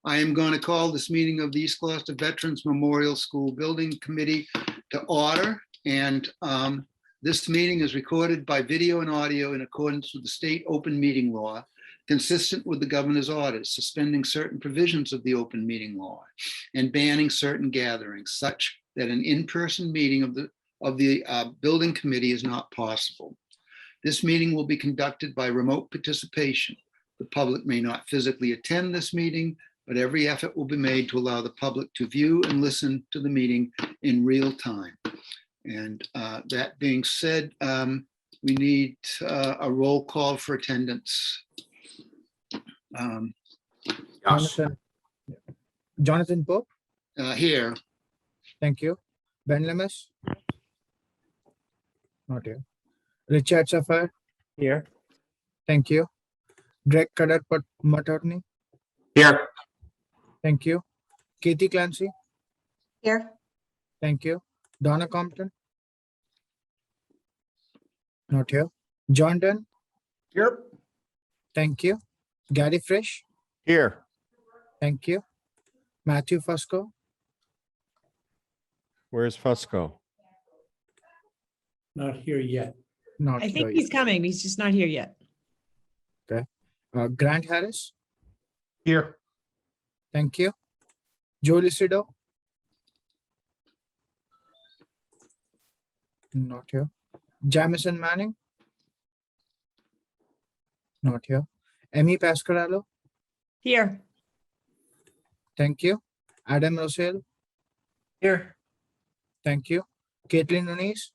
I am going to call this meeting of the East Gloucester Veterans Memorial School Building Committee to order. And this meeting is recorded by video and audio in accordance with the state open meeting law, consistent with the governor's orders, suspending certain provisions of the open meeting law and banning certain gatherings, such that an in-person meeting of the building committee is not possible. This meeting will be conducted by remote participation. The public may not physically attend this meeting, but every effort will be made to allow the public to view and listen to the meeting in real time. And that being said, we need a roll call for attendance. Jonathan Pope. Here. Thank you. Ben Lemus. Not here. Richard Safar. Here. Thank you. Greg Kadar Materney. Here. Thank you. Katie Clancy. Here. Thank you. Donna Compton. Not here. John Dunn. Here. Thank you. Gary Fresh. Here. Thank you. Matthew Fusco. Where's Fusco? Not here yet. Not I think here he's coming. He's just not here yet. yet. Grant Harris. Here. Thank you. Joe Lucido. Not here. Jamison Manning. Not here. Emmy Pasquarello. Here. Thank you. Adam Rosell. Here. Thank you. Caitlin Nunes.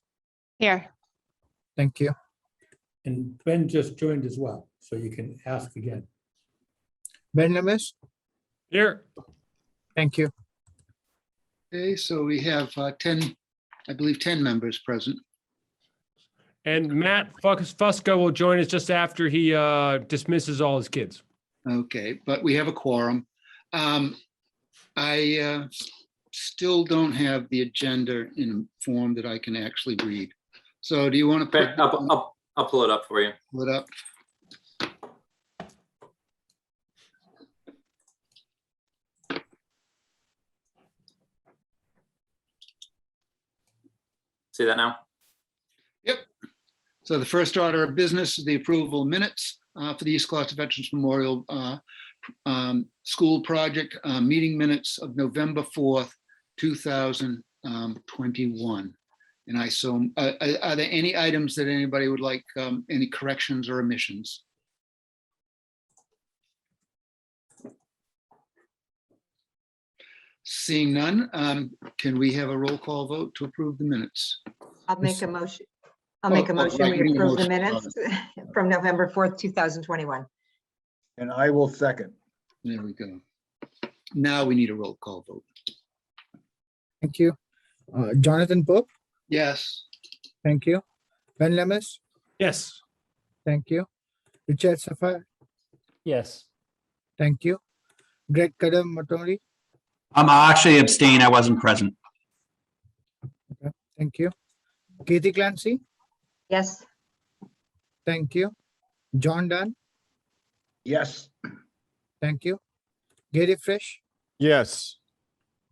Here. Thank you. And Ben just joined as well, so you can ask again. Ben Lemus. Here. Thank you. Okay, so we have 10, I believe 10 members present. And Matt Fusco will join us just after he dismisses all his kids. Okay, but we have a quorum. I still don't have the agenda in a form that I can actually read. So do you want to put I'll pull it up for you. it up? See that now? Yep. So the first order of business is the approval of minutes for the East Gloucester Veterans Memorial School Project meeting minutes of November 4th, 2021. And I assume, are there any items that anybody would like, any corrections or omissions? Seeing none, can we have a roll call vote to approve the minutes? I'll make a motion. I'll make a motion. right, We you need a approve the motion. minutes from November 4th, 2021. And I will second. There we go. Now we need a roll call vote. Thank you. Jonathan Pope. Yes. Thank you. Ben Lemus. Yes. Thank you. Richard Safar. Yes. Thank you. Greg Kadar Materney. I'm actually abstain. I wasn't present. Thank you. Katie Clancy. Yes. Thank you. John Dunn. Yes. Thank you. Gary Fresh. Yes.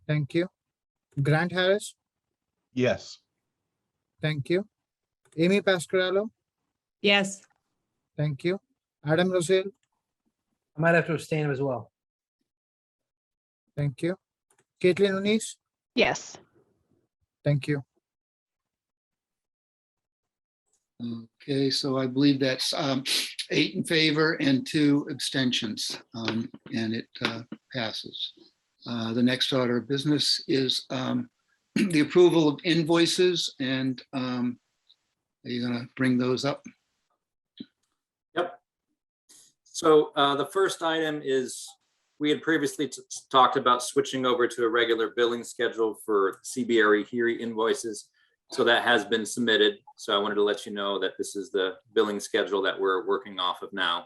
Thank you. Grant Harris. Yes. Thank you. Amy Pasquarello. Yes. Thank you. Adam Rosell. I might have to abstain as well. Thank you. Caitlin Nunes. Yes. Thank you. Okay, so I believe that's 8 in favor and 2 abstentions, and it passes. The next order of business is the approval of invoices, and are you going to bring those up? Yep. So the first item is, we had previously talked about switching over to a regular billing schedule for CBRE HERE invoices. So that has been submitted. So I wanted to let you know that this is the billing schedule that we're working off of now.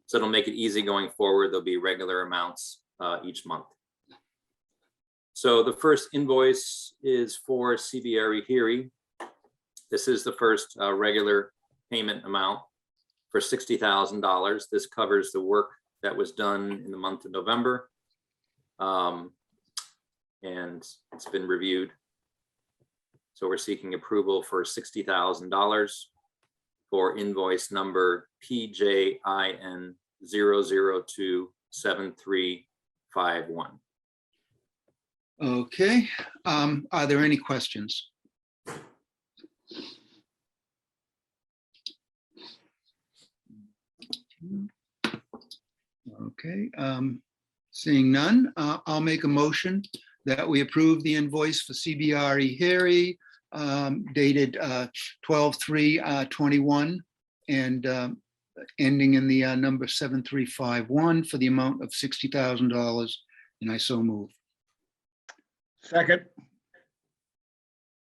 So it'll make it easy going forward. There'll be regular amounts each month. So the first invoice is for CBRE HERE. This is the first regular payment amount for $60,000. This covers the work that was done in the month of November. And it's been reviewed. So we're seeking approval for $60,000 for invoice number PJIN 0027351. Okay, are there any questions? Okay, seeing none, I'll make a motion that we approve the invoice for CBRE Harry dated 12/3/21 and ending in the number 7351 for the amount of $60,000, and I so move. Second.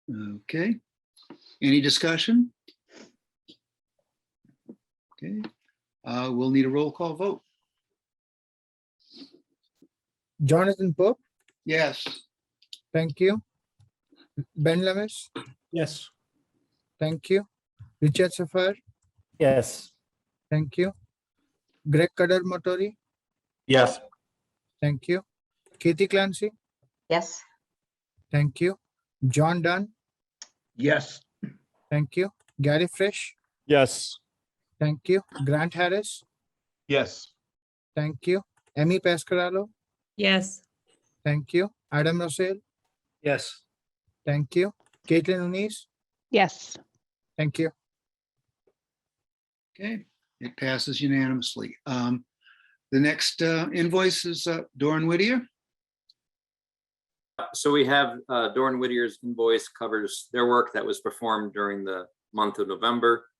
Okay, any discussion? Okay, we'll need a roll call vote. Jonathan Pope, Yes. thank you. Ben Lemis, Yes. thank you. Richard Safar, Yes. thank you. Greg Kadar Motori, Yes. thank you. Katie Clancy, Yes. thank you. John Dunn, Yes. thank you. Gary Fresh, Yes. thank you. Grant Harris, Yes. thank you. Amy Pascarello, Yes. thank you. Adam Rosell, Yes. thank you. Caitlin Unis, Yes. thank you. Okay, it passes unanimously. The next invoice is Doran Whittier. So we have Doran Whittier's invoice covers their work that was performed during the month of November.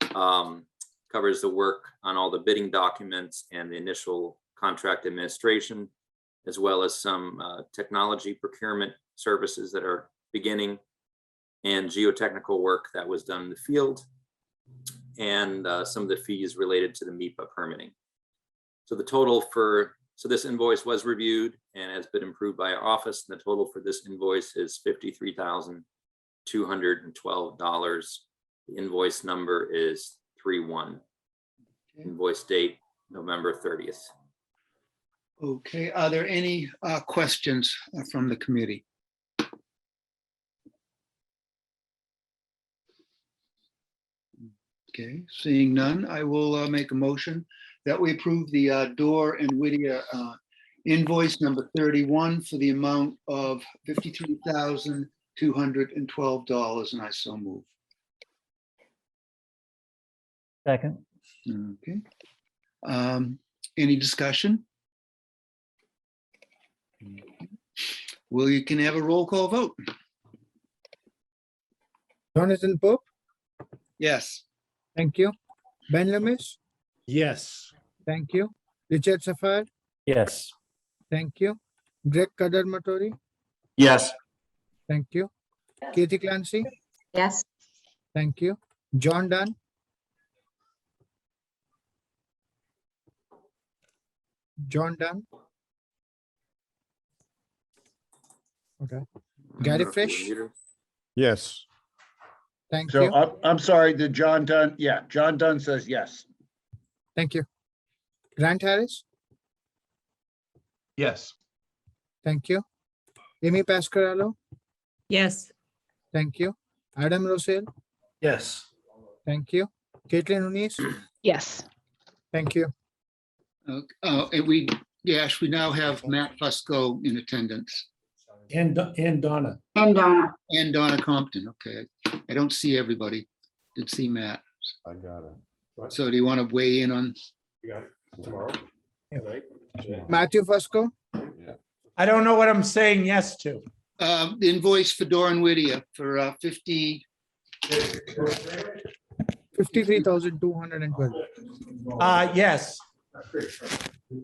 Covers the work on all the bidding documents and the initial contract administration, as well as some technology procurement services that are beginning and geotechnical work that was done in the field, and some of the fees related to the Msba permitting. So the total so this invoice was reviewed and has been approved by our office. And the total for this invoice is $53,212. The invoice number is 31. Invoice date, November 30th. Okay, are there any questions from the committee? Okay, seeing none, I will make a motion that we approve the Dorr and Whittier invoice number 31 for the amount of $53,212, and I so move. Second. Okay. Any discussion? Well, you can have a roll call vote. Jonathan Pope, Yes. thank you. Ben Lemis, Yes. thank you. Richard Safar, Yes. thank you. Greg Kadar Motori, Yes. thank you. Katie Clancy, Yes. thank you. John Dunn, John Dunn. Okay. Gary Fresh, Yes. thank So you. I'm sorry, did John Dunn? Yeah, John Dunn says yes. Thank you. Grant Harris, Yes. thank you. Amy Pascarello, Yes. thank you. Adam Rosell, Yes. thank you. Caitlin Unis, Yes. thank you. And we now have Matt Fusco in attendance And Donna. And Donna. and Donna Compton. Okay, I don't see everybody. Did see Matt. I got it. So do you want to weigh in on? You got it tomorrow? Matthew Fusco, I don't know what I'm saying yes to. The invoice for Doran Whittier for 50. 53,212. Yes.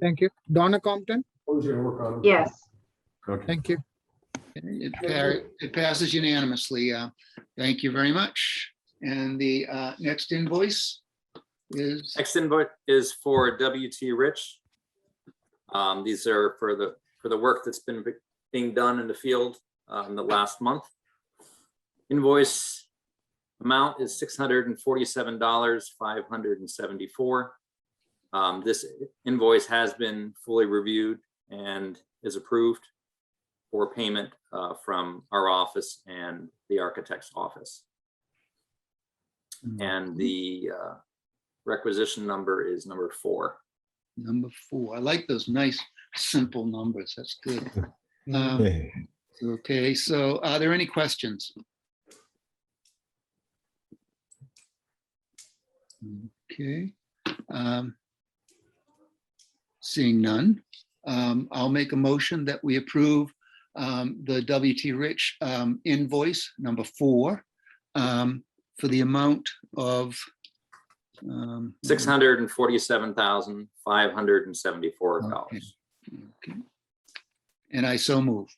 Thank you. Donna Compton, Yes. thank you. It passes unanimously. Thank you very much. And the next invoice is, Next invoice is for WT Rich. These are for the work that's been being done in the field in the last month. Invoice amount is $647,574. This invoice has been fully reviewed and is approved for payment from our office and the architect's office. And the requisition number is number 4. Number 4. I like those nice, simple numbers. That's good. Okay, so are there any questions? Okay. Seeing none, I'll make a motion that we approve the WT Rich invoice number 4 for the amount of $647,574. Okay. And I so move.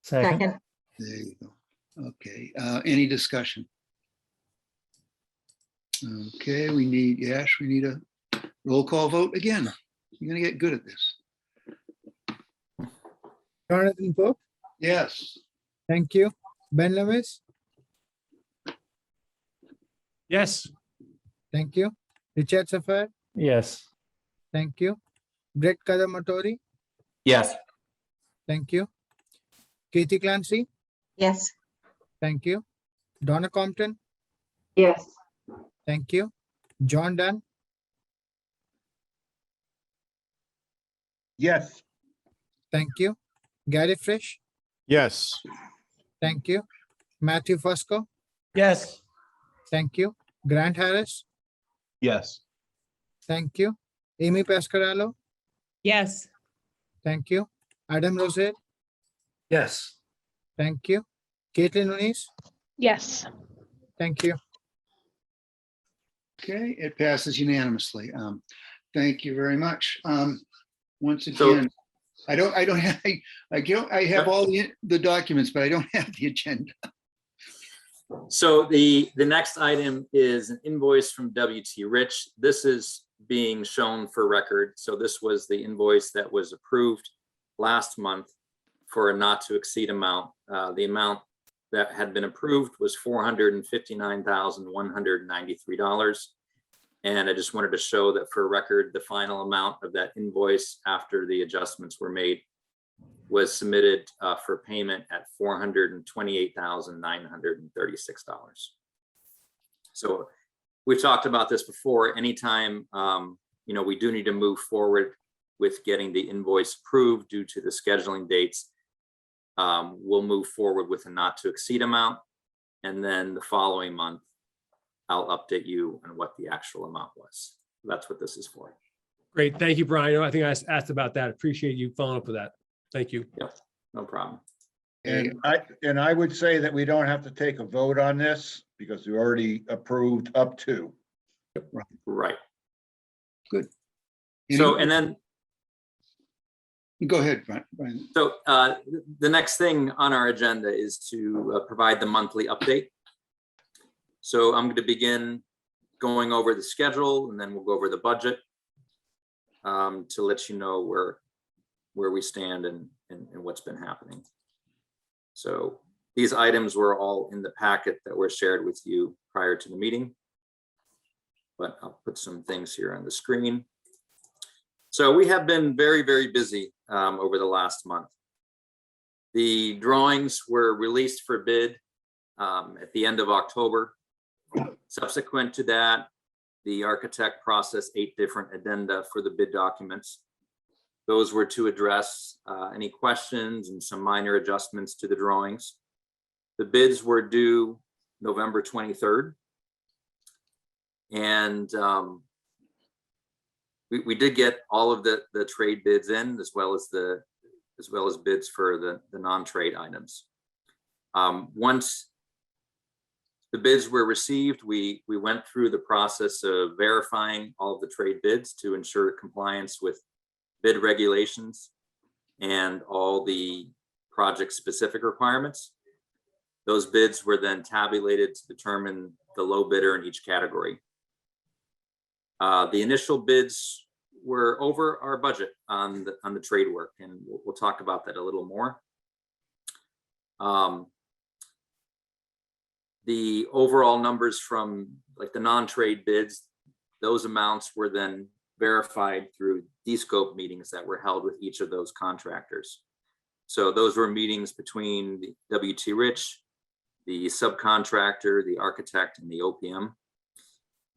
Second. There you go. Okay, any discussion? Okay, we need a roll call vote again. You're gonna get good at this. Jonathan Pope, Yes. thank you. Ben Lewis, Yes. thank you. Richard Safar, Yes. thank you. Brett Kadamatori, Yes. thank you. Katie Clancy, Yes. thank you. Donna Compton, Yes. thank you. John Dunn, Yes. thank you. Gary Frisch, Yes. thank you. Matthew Fusco, Yes. thank you. Grant Harris, Yes. thank you. Amy Pascarello, Yes. thank you. Adam Rosette, Yes. thank you. Caitlin Nunes, Yes. thank you. Okay, it passes unanimously. Thank you very much. Once So- again, I have all the documents, but I don't have the agenda. So the next item is an invoice from WT Rich. This is being shown for record. So this was the invoice that was approved last month for a not to exceed amount. The amount that had been approved was $459,193. And I just wanted to show that for record, the final amount of that invoice after the adjustments were made was submitted for payment at $428,936. So we've talked about this before. Anytime, we do need to move forward with getting the invoice approved due to the scheduling dates, we'll move forward with a not to exceed amount. And then the following month, I'll update you on what the actual amount was. That's what this is for. Great. Thank you, Brian. I think I asked about that. Appreciate you following up with that. Thank you. Yep, no problem. And I would say that we don't have to take a vote on this because we already approved up to. Right. Good. So, and then, Go ahead, Brian. so the next thing on our agenda is to provide the monthly update. So I'm going to begin going over the schedule, and then we'll go over the budget to let you know where we stand and what's been happening. So these items were all in the packet that were shared with you prior to the meeting, but I'll put some things here on the screen. So we have been very, very busy over the last month. The drawings were released for bid at the end of October. Subsequent to that, the architect processed 8 different addenda for the bid documents. Those were to address any questions and some minor adjustments to the drawings. The bids were due November 23rd. And we did get all of the trade bids in, as well as bids for the non-trade items. Once the bids were received, we went through the process of verifying all of the trade bids to ensure compliance with bid regulations and all the project specific requirements. Those bids were then tabulated to determine the low bidder in each category. The initial bids were over our budget on the trade work, and we'll talk about that a little more. The overall numbers from like the non-trade bids, those amounts were then verified through descope meetings that were held with each of those contractors. So those were meetings between the W.T. Rich, the subcontractor, the architect, and the OPM.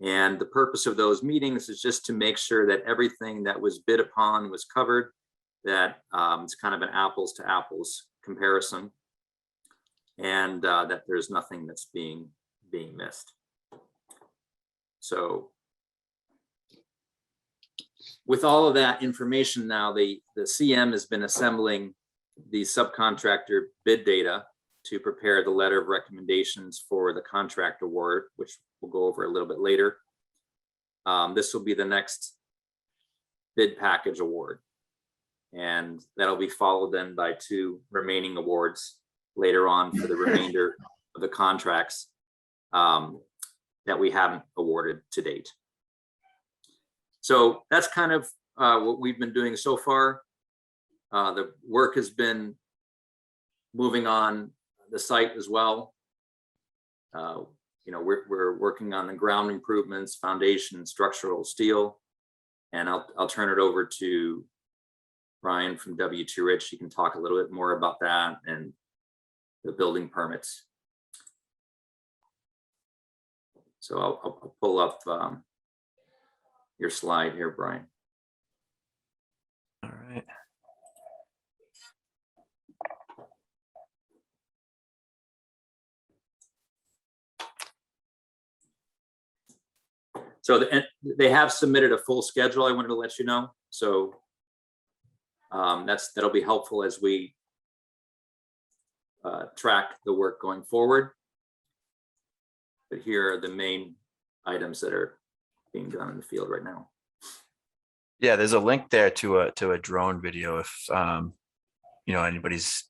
And the purpose of those meetings is just to make sure that everything that was bid upon was covered, that it's kind of an apples to apples comparison, and that there's nothing that's being missed. So with all of that information now, the CM has been assembling the subcontractor bid data to prepare the letter of recommendations for the contract award, which we'll go over a little bit later. This will be the next bid package award, and that'll be followed then by 2 remaining awards later on for the remainder of the contracts that we haven't awarded to date. So that's kind of what we've been doing so far. The work has been moving on the site as well. You know, we're working on the ground improvements, foundation, structural steel, and I'll turn it over to Brian from W.T. Rich. He can talk a little bit more about that and the building permits. So I'll pull up your slide here, Brian. All right. So they have submitted a full schedule. I wanted to let you know. So that'll be helpful as we track the work going forward. But here are the main items that are being done in the field right now. Yeah, there's a link there to a drone video if you know, anybody's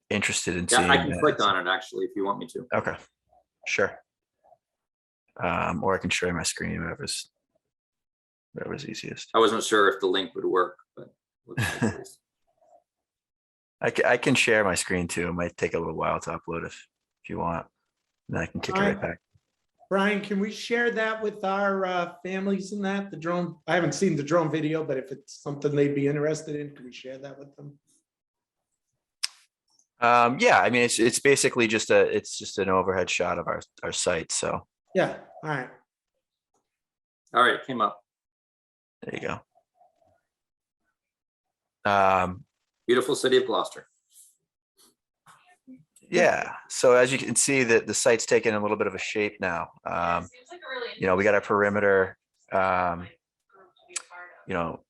interested in seeing. Yeah, I can that. click on it actually if you want me to. Okay, sure. Or I can share my screen, whatever's easiest. I wasn't sure if the link would work, but looks like it is. I can share my screen too. It might take a little while to upload if you want. Then I can kick it right back. Brian, can we share that with our families in that, the drone? I haven't seen the drone video, but if it's something they'd be interested in, can we share that with them? Yeah, I mean, it's basically just an overhead shot of our site. So Yeah, all right. All right, it came up. there you go. Beautiful city of Gloucester. Yeah, so as you can see that the site's taken a little bit of a shape now. You know, we got our perimeter, you know,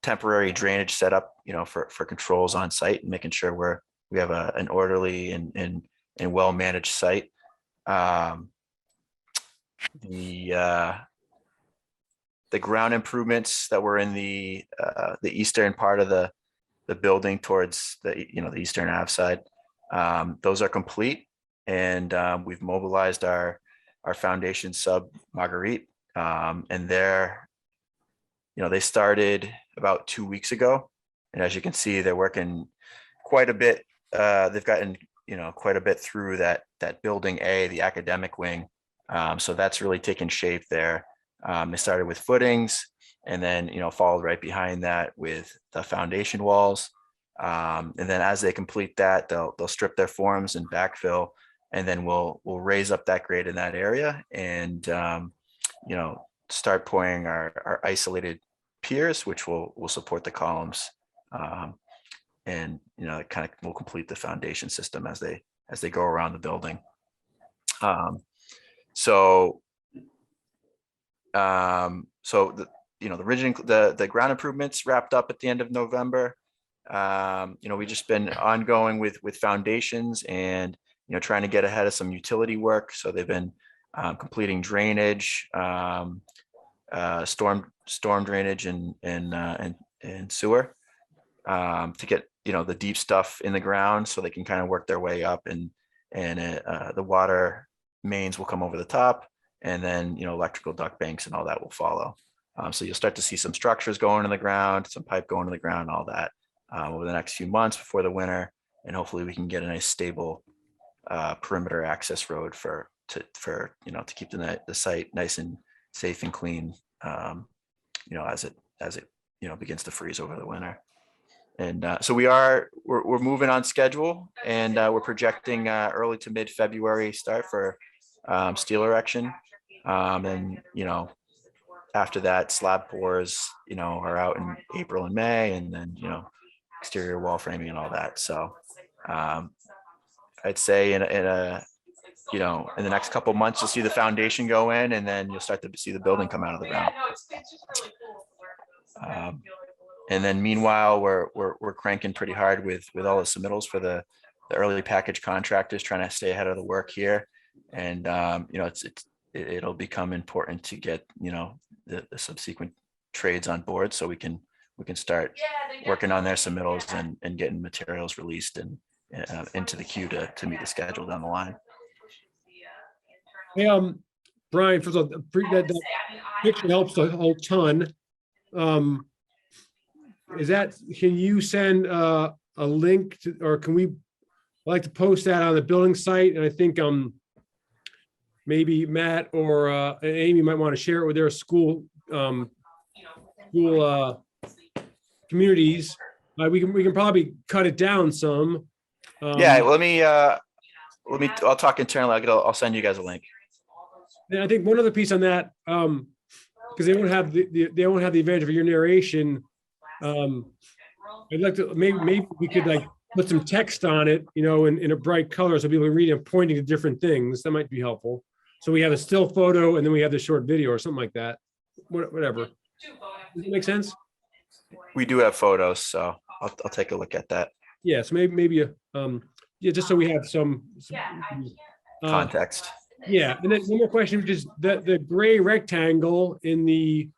temporary drainage set up, you know, for controls on site and making sure we have an orderly and well-managed site. The ground improvements that were in the eastern part of the building towards the eastern Ave side, those are complete, and we've mobilized our foundation sub Marguerite, and they started about 2 weeks ago, and as you can see, they're working quite a bit. They've gotten quite a bit through that building A, the academic wing. So that's really taken shape there. They started with footings, and then followed right behind that with the foundation walls. And then as they complete that, they'll strip their forms and backfill, and then we'll raise up that grade in that area, and start pouring our isolated piers, which will support the columns, and it kind of will complete the foundation system as they go around the building. So the ground improvements wrapped up at the end of November. We just been ongoing with foundations and trying to get ahead of some utility work. So they've been completing drainage, storm drainage and sewer, to get the deep stuff in the ground so they can kind of work their way up, and the water mains will come over the top, and then electrical duct banks and all that will follow. So you'll start to see some structures going in the ground, some pipe going to the ground, all that over the next few months before the winter, and hopefully we can get a nice stable perimeter access road to keep the site nice and safe and clean as it begins to freeze over the winter. And so we're moving on schedule, and we're projecting early to mid-February start for steel erection. And after that, slab pours are out in April and May, and then exterior wall framing and all that. So I'd say in the next couple of months, you'll see the foundation go in, and then you'll start to see the building come out of the ground. And then meanwhile, we're cranking pretty hard with all the submittals for the early package contractors, trying to stay ahead of the work here. And it'll become important to get the subsequent trades on board, so we can start working on their submittals and getting materials released and into the queue to meet the schedule down the line. Hey, Brian, first of all, that picture helps a whole ton. Can you send a link to, or can we, I'd like to post that on the building site? And I think maybe Matt or Amy might want to share it with their school communities. We can probably cut it down some. Yeah, I'll talk internally. I'll send you guys a link. And I think one other piece on that, because they won't have the advantage of your narration. I'd like to maybe we could put some text on it, in a bright color, so people can read it, pointing to different things. That might be helpful. So we have a still photo, and then we have the short video or something like that. Whatever. Does that make sense? We do have photos, so I'll take a look at that. Yeah. So maybe just so we have some Context. Yeah, and then one more question, which is the gray rectangle in the,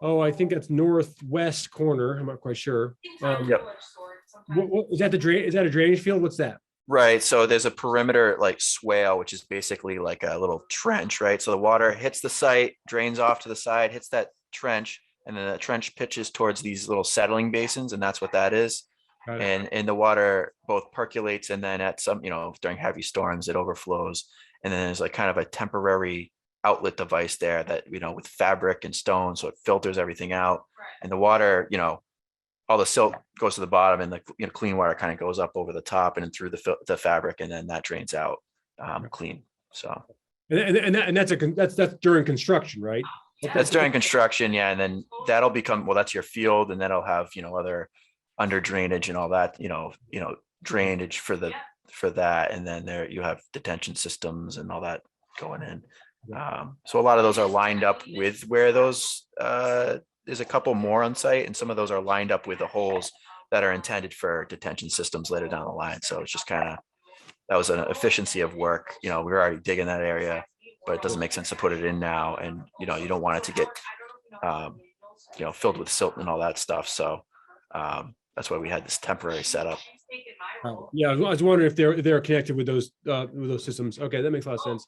I think that's northwest corner. I'm not quite sure. Yep. What is that? Is that a drainage field? What's that? Right. So there's a perimeter swale, which is basically like a little trench, right? So the water hits the site, drains off to the side, hits that trench, and then the trench pitches towards these little settling basins, and that's what that is. Got it. And the water both percolates, and then at some, during heavy storms, it overflows. And then there's kind of a temporary outlet device there that, with fabric and stone, so it filters everything out. And the water, all the silt goes to the bottom, and the clean water kind of goes up over the top and through the fabric, and then that drains out clean. So. And that's during construction, right? That's during construction, yeah. And then that'll become, that's your field, and that'll have, other under drainage and all that, drainage for that. And then there you have detention systems and all that going in. So a lot of those are lined up with where those, there's a couple more on site, and some of those are lined up with the holes that are intended for detention systems later down the line. So it's just that was an efficiency of work. We were already digging that area, but it doesn't make sense to put it in now. And, you don't want it to get, filled with silt and all that stuff. So that's why we had this temporary setup. Yeah, I was wondering if they're connected with those systems. Okay, that makes a lot of sense.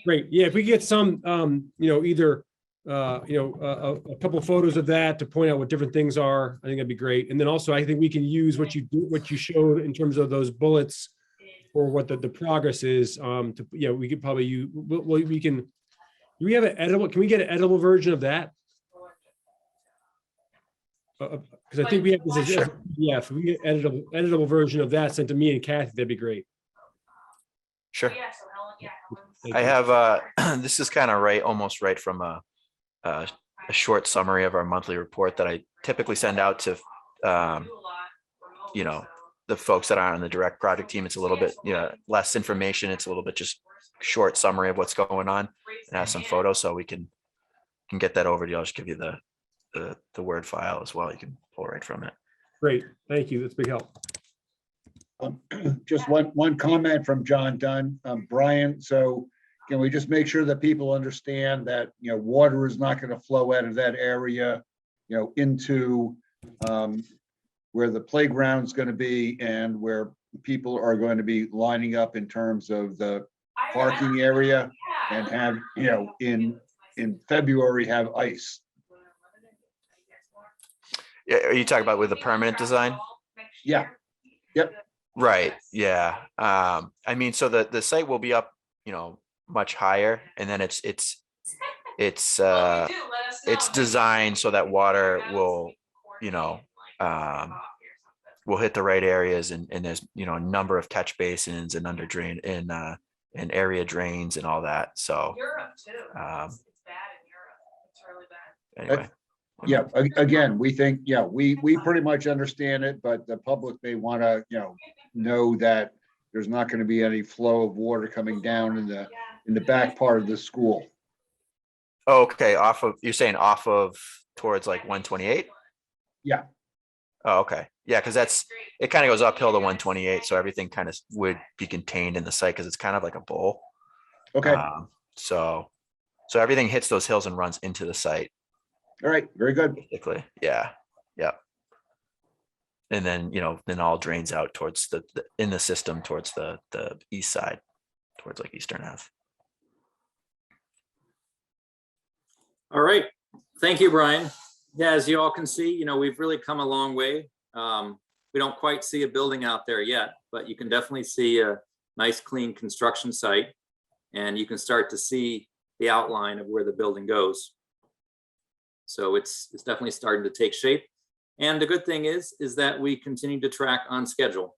Great. Yeah, if we get some, either a couple of photos of that to point out what different things are, I think that'd be great. And then also, I think we can use what you showed in terms of those bullets for what the progress is. We could probably use. We can. Do we have an editable? Can we get an editable version of that? Because I think we have this. Sure. Yeah, if we get editable version of that sent to me and Kathy, that'd be great. Sure. Thank I you. have this is kind of almost right from a short summary of our monthly report that I typically send out to the folks that aren't on the direct project team. It's a little bit less information. It's a little bit just short summary of what's going on, and have some photos, so we can get that over to you. I'll just give you the Word file as well. You can pull right from it. Great, thank you. That's a big help. Just one comment from John Dunn. Brian, so can we just make sure that people understand that, water is not going to flow out of that area, into where the playground's going to be and where people are going to be lining up in terms of the parking area, and have, in February have ice. Yeah, are you talking about with the permanent design? Yeah. Yep. Right. Yeah. I mean, so the site will be up, much higher, and then it's it's designed so that water will, you know, will hit the right areas, and there's, you know, a number of catch basins and under drain and area drains and all that. So anyway. Yeah, again, we think, yeah, we pretty much understand it, but the public may want to, know that there's not going to be any flow of water coming down in the back part of the school. Okay, you're saying off of towards like 128? Yeah. Oh, okay. Yeah, because it kind of goes uphill to 128, so everything kind of would be contained in the site because it's kind of like a bowl. Okay. So everything hits those hills and runs into the site. All right. Very good. Basically, yeah. And then, then all drains out towards in the system towards the east side, towards like Eastern Ave. All right. Thank you, Brian. Yeah, as you all can see, we've really come a long way. We don't quite see a building out there yet, but you can definitely see a nice, clean construction site, and you can start to see the outline of where the building goes. So it's definitely starting to take shape. And the good thing is that we continue to track on schedule.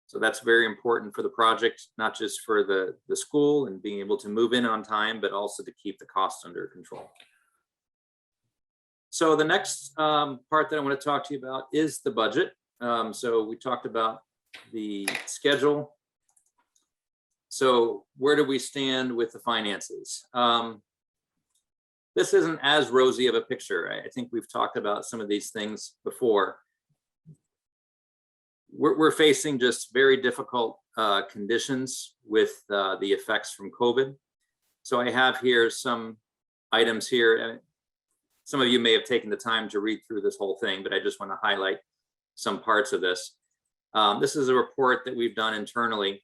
So that's very important for the project, not just for the school and being able to move in on time, but also to keep the costs under control. So the next part that I want to talk to you about is the budget. So we talked about the schedule. So where do we stand with the finances? This isn't as rosy of a picture. I think we've talked about some of these things before. We're facing just very difficult conditions with the effects from COVID. So I have here some items here. Some of you may have taken the time to read through this whole thing, but I just want to highlight some parts of this. This is a report that we've done internally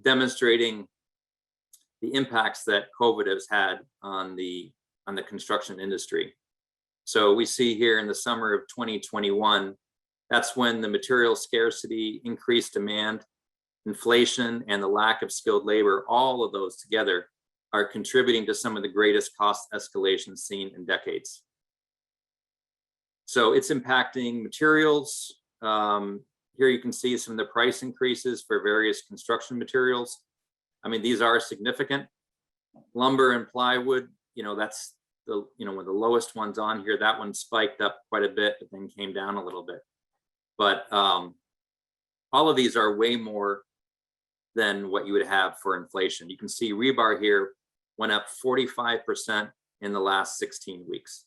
demonstrating the impacts that COVID has had on the construction industry. So we see here in the summer of 2021, that's when the material scarcity, increased demand, inflation, and the lack of skilled labor, all of those together are contributing to some of the greatest cost escalations seen in decades. So it's impacting materials. Here you can see some of the price increases for various construction materials. I mean, these are significant. Lumber and plywood, that's one of the lowest ones on here. That one spiked up quite a bit, but then came down a little bit. But all of these are way more than what you would have for inflation. You can see rebar here went up 45% in the last 16 weeks.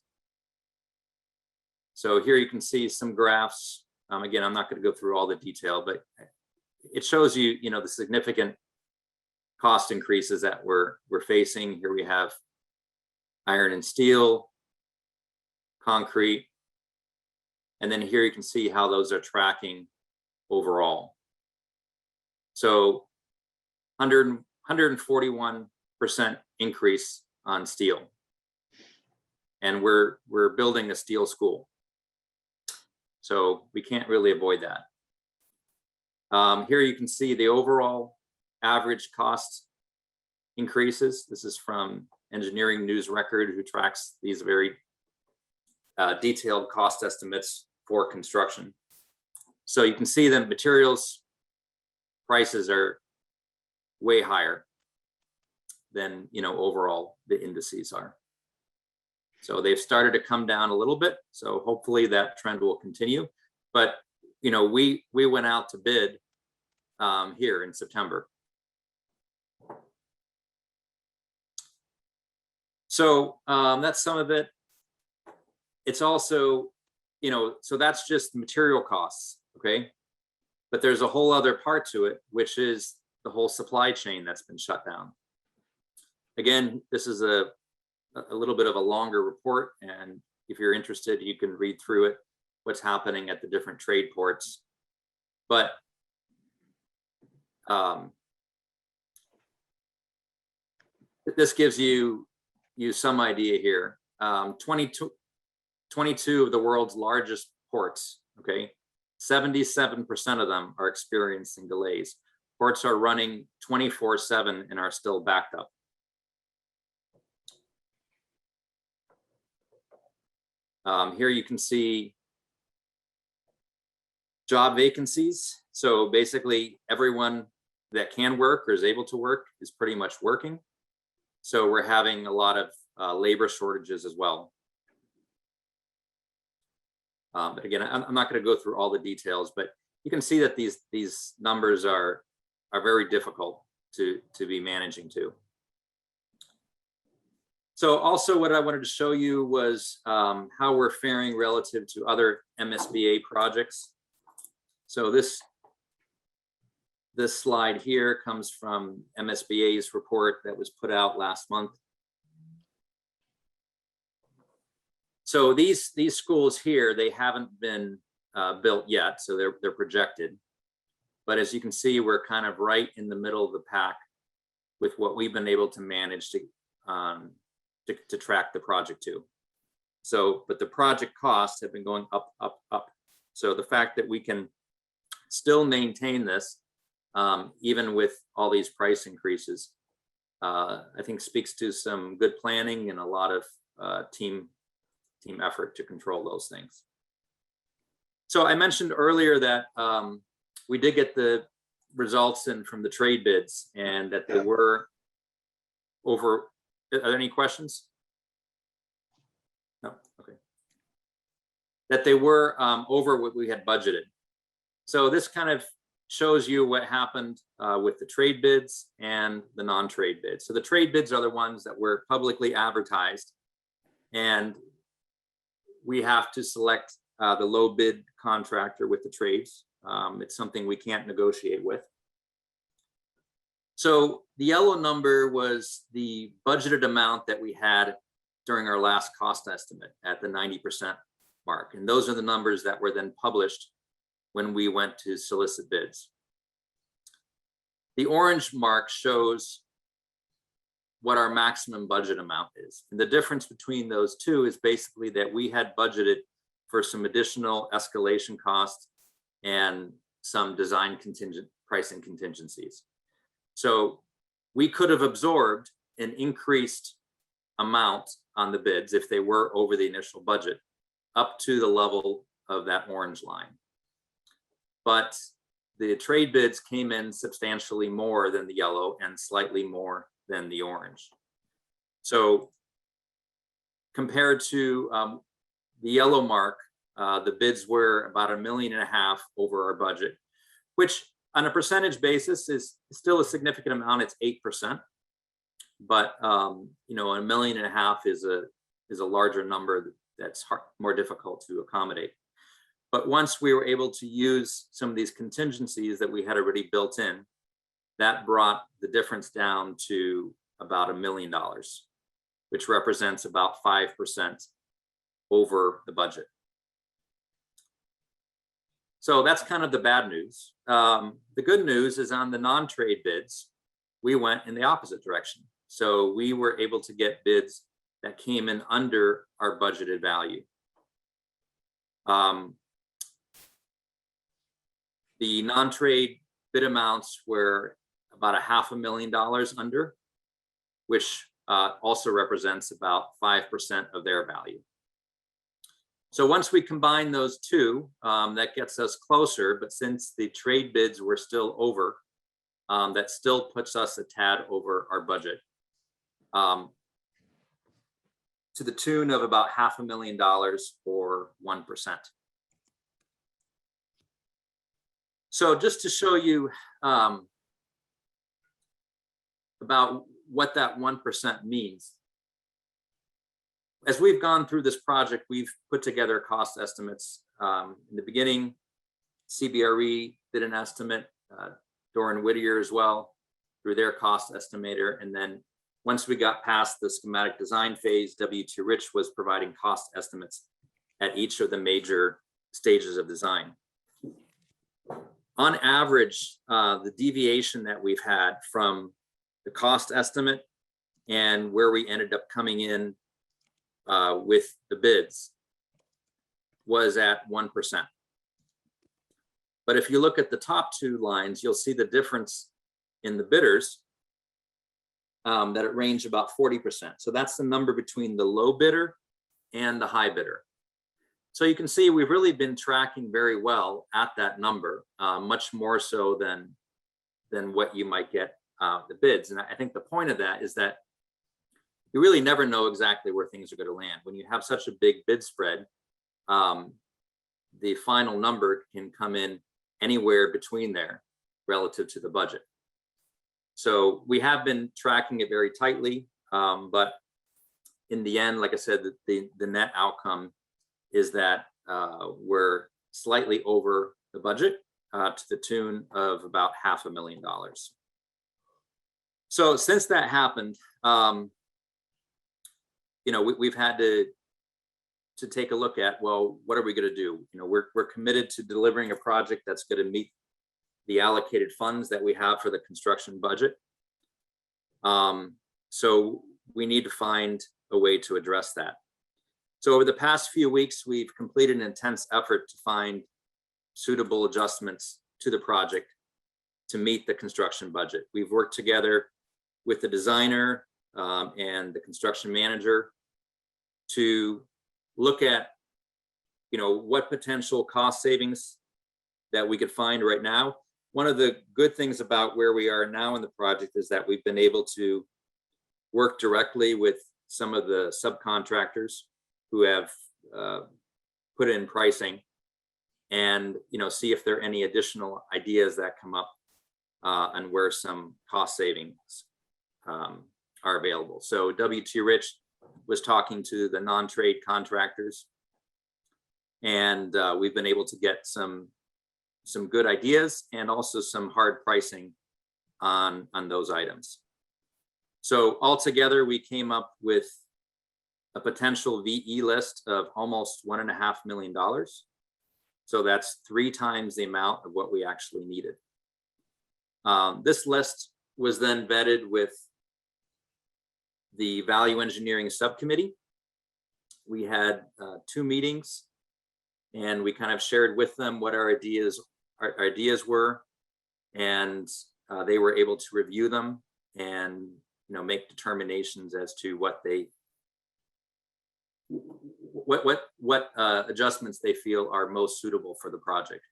So here you can see some graphs. Again, I'm not going to go through all the detail, but it shows you, the significant cost increases that we're facing. Here we have iron and steel, concrete, and then here you can see how those are tracking overall. So 141% increase on steel, and we're building a steel school, so we can't really avoid that. Here you can see the overall average cost increases. This is from Engineering News Record, who tracks these very detailed cost estimates for construction. So you can see that materials prices are way higher than overall the indices are. So they've started to come down a little bit. So hopefully that trend will continue. But we went out to bid here in September. So that's some of it. It's also, so that's just material costs, okay? But there's a whole other part to it, which is the whole supply chain that's been shut down. Again, this is a little bit of a longer report, and if you're interested, you can read through it, what's happening at the different trade ports. But this gives you some idea here. 22 of the world's largest ports, okay? 77% of them are experiencing delays. Ports are running 24/7 and are still backed up. Here you can see job vacancies. So basically everyone that can work or is able to work is pretty much working. So we're having a lot of labor shortages as well. But again, I'm not going to go through all the details, but you can see that these numbers are very difficult to be managing to. So also what I wanted to show you was how we're faring relative to other MSBA projects. So this slide here comes from MSBA's report that was put out last month. So these schools here, they haven't been built yet, so they're projected. But as you can see, we're kind of right in the middle of the pack with what we've been able to manage to track the project to. So, but the project costs have been going up, up, up. So the fact that we can still maintain this, even with all these price increases, I think speaks to some good planning and a lot of team effort to control those things. So I mentioned earlier that we did get the results in from the trade bids and that they were over. Are there any questions? No, okay. That they were over what we had budgeted. So this kind of shows you what happened with the trade bids and the non-trade bids. So the trade bids are the ones that were publicly advertised, and we have to select the low bid contractor with the trades. It's something we can't negotiate with. So the yellow number was the budgeted amount that we had during our last cost estimate at the 90% mark. And those are the numbers that were then published when we went to solicit bids. The orange mark shows what our maximum budget amount is. And the difference between those two is basically that we had budgeted for some additional escalation costs and some design pricing contingencies. So we could have absorbed an increased amount on the bids if they were over the initial budget up to the level of that orange line. But the trade bids came in substantially more than the yellow and slightly more than the orange. So compared to the yellow mark, the bids were about $1.5 million over our budget, which on a percentage basis is still a significant amount. It's 8%, but you know, $1.5 million is a larger number that's more difficult to accommodate. But once we were able to use some of these contingencies that we had already built in, that brought the difference down to about $1 million, which represents about 5% over the budget. So that's kind of the bad news. The good news is on the non-trade bids, we went in the opposite direction. So we were able to get bids that came in under our budgeted value. The non-trade bid amounts were about $500,000 under, which also represents about 5% of their value. So once we combine those two, that gets us closer, but since the trade bids were still over, that still puts us a tad over our budget, to the tune of about $500,000 or 1%. So just to show you about what that 1% means. As we've gone through this project, we've put together cost estimates. In the beginning, CBRE did an estimate, Doran Whittier as well, through their cost estimator. And then once we got past the schematic design phase, W2 Rich was providing cost estimates at each of the major stages of design. On average, the deviation that we've had from the cost estimate and where we ended up coming in with the bids was at 1%. But if you look at the top two lines, you'll see the difference in the bidders, that it ranged about 40%. So that's the number between the low bidder and the high bidder. So you can see we've really been tracking very well at that number, much more so than what you might get the bids. And I think the point of that is that you really never know exactly where things are going to land. When you have such a big bid spread, the final number can come in anywhere between there relative to the budget. So we have been tracking it very tightly, but in the end, like I said, the net outcome is that we're slightly over the budget to the tune of about $500,000. So since that happened, we've had to take a look at, well, what are we going to do? We're committed to delivering a project that's going to meet the allocated funds that we have for the construction budget. So we need to find a way to address that. So over the past few weeks, we've completed an intense effort to find suitable adjustments to the project to meet the construction budget. We've worked together with the designer and the construction manager to look at, what potential cost savings that we could find right now. One of the good things about where we are now in the project is that we've been able to work directly with some of the subcontractors who have put in pricing and, see if there are any additional ideas that come up and where some cost savings are available. So W.T. Rich was talking to the non-trade contractors, and we've been able to get some good ideas and also some hard pricing on those items. So altogether, we came up with a potential VE list of almost $1.5 million. So that's 3 times the amount of what we actually needed. This list was then vetted with the value engineering subcommittee. We had 2 meetings, and we kind of shared with them what our ideas were, and they were able to review them and make determinations as to what adjustments they feel are most suitable for the project.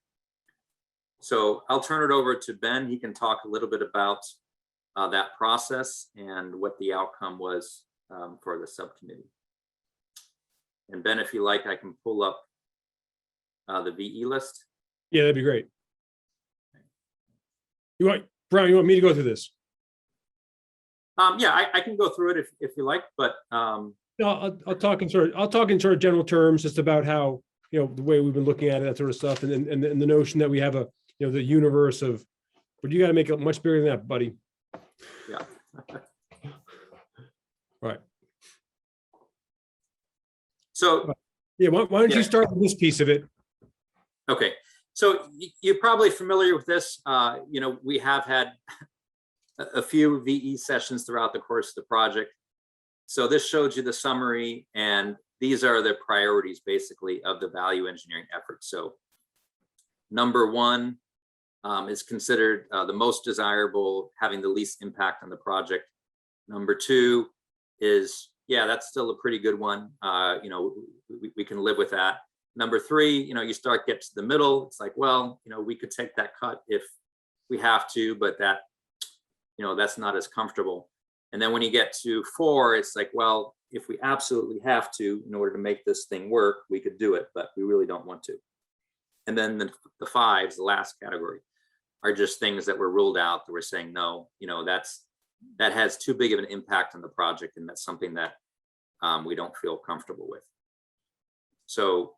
So I'll turn it over to Ben. He can talk a little bit about that process and what the outcome was for the subcommittee. And Ben, if you like, I can pull up the VE list. Yeah, that'd be great. Brian, you want me to go through this? Yeah, I can go through it if you like, but No, I'll talk in sort of general terms, just about how, the way we've been looking at it, that sort of stuff, and the notion that we have a, the universe of, but you got to make it much bigger than that, buddy. yeah. Right. So Yeah, why don't Yeah. you start with this piece of it? okay, so you're probably familiar with this. We have had a few VE sessions throughout the course of the project. So this shows you the summary, and these are the priorities basically of the value engineering effort. So number 1 is considered the most desirable, having the least impact on the project. Number 2 is, yeah, that's still a pretty good one. We can live with that. Number 3, you start get to the middle. It's like, well, we could take that cut if we have to, but that's not as comfortable. And then when you get to 4, it's like, well, if we absolutely have to, in order to make this thing work, we could do it, but we really don't want to. And then the 5s, the last category, are just things that were ruled out that we're saying, no, that has too big of an impact on the project, and that's something that we don't feel comfortable with. So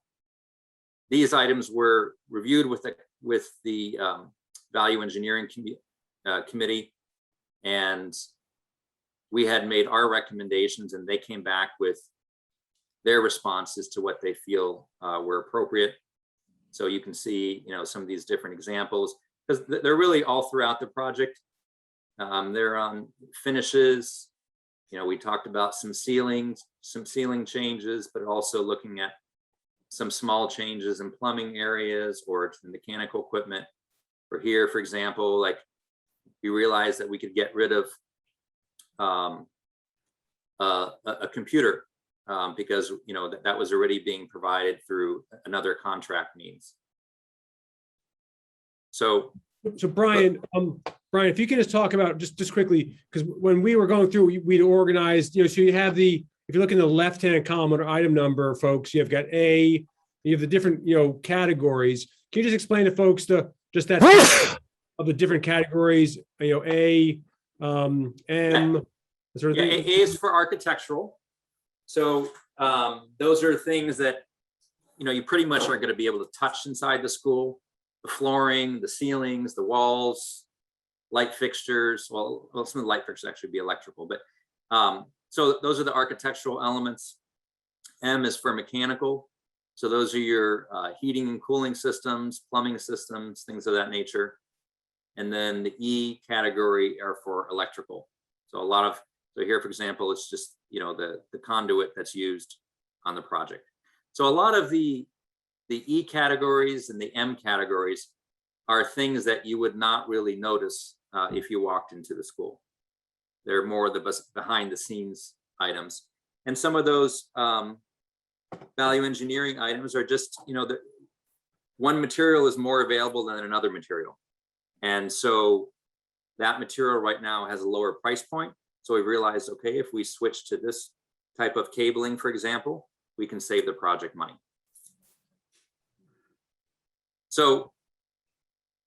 these items were reviewed with the value engineering committee, and we had made our recommendations, and they came back with their responses to what they feel were appropriate. So you can see, some of these different examples, because they're really all throughout the project. They're on finishes. We talked about some ceiling changes, but also looking at some small changes in plumbing areas or to the mechanical equipment. For here, for example, like we realized that we could get rid of a computer because, you know, that was already being provided through another contract means. So, Brian, Brian, if you can just talk about just quickly, because when we were going through, we'd organized, you know, so you have if you look in the left-hand column under item number, folks, you've got A, you have the different, you know, categories. Can you just explain to folks just that of the different categories, you know, A, M, that sort of yeah, thing? A is for architectural. So those are things that, you know, you pretty much are going to be able to touch inside the school: the flooring, the ceilings, the walls, light fixtures. Well, some of the light fixtures actually be electrical, but so those are the architectural elements. M is for mechanical. So those are your heating and cooling systems, plumbing systems, things of that nature. And then the E category are for electrical. So so here, for example, it's just, you know, the conduit that's used on the project. So a lot of the E categories and the M categories are things that you would not really notice if you walked into the school. They're more the behind the scenes items. And some of those value engineering items are just, you know, one material is more available than another material. And so that material right now has a lower price point. So we realized, okay, if we switch to this type of cabling, for example, we can save the project money. So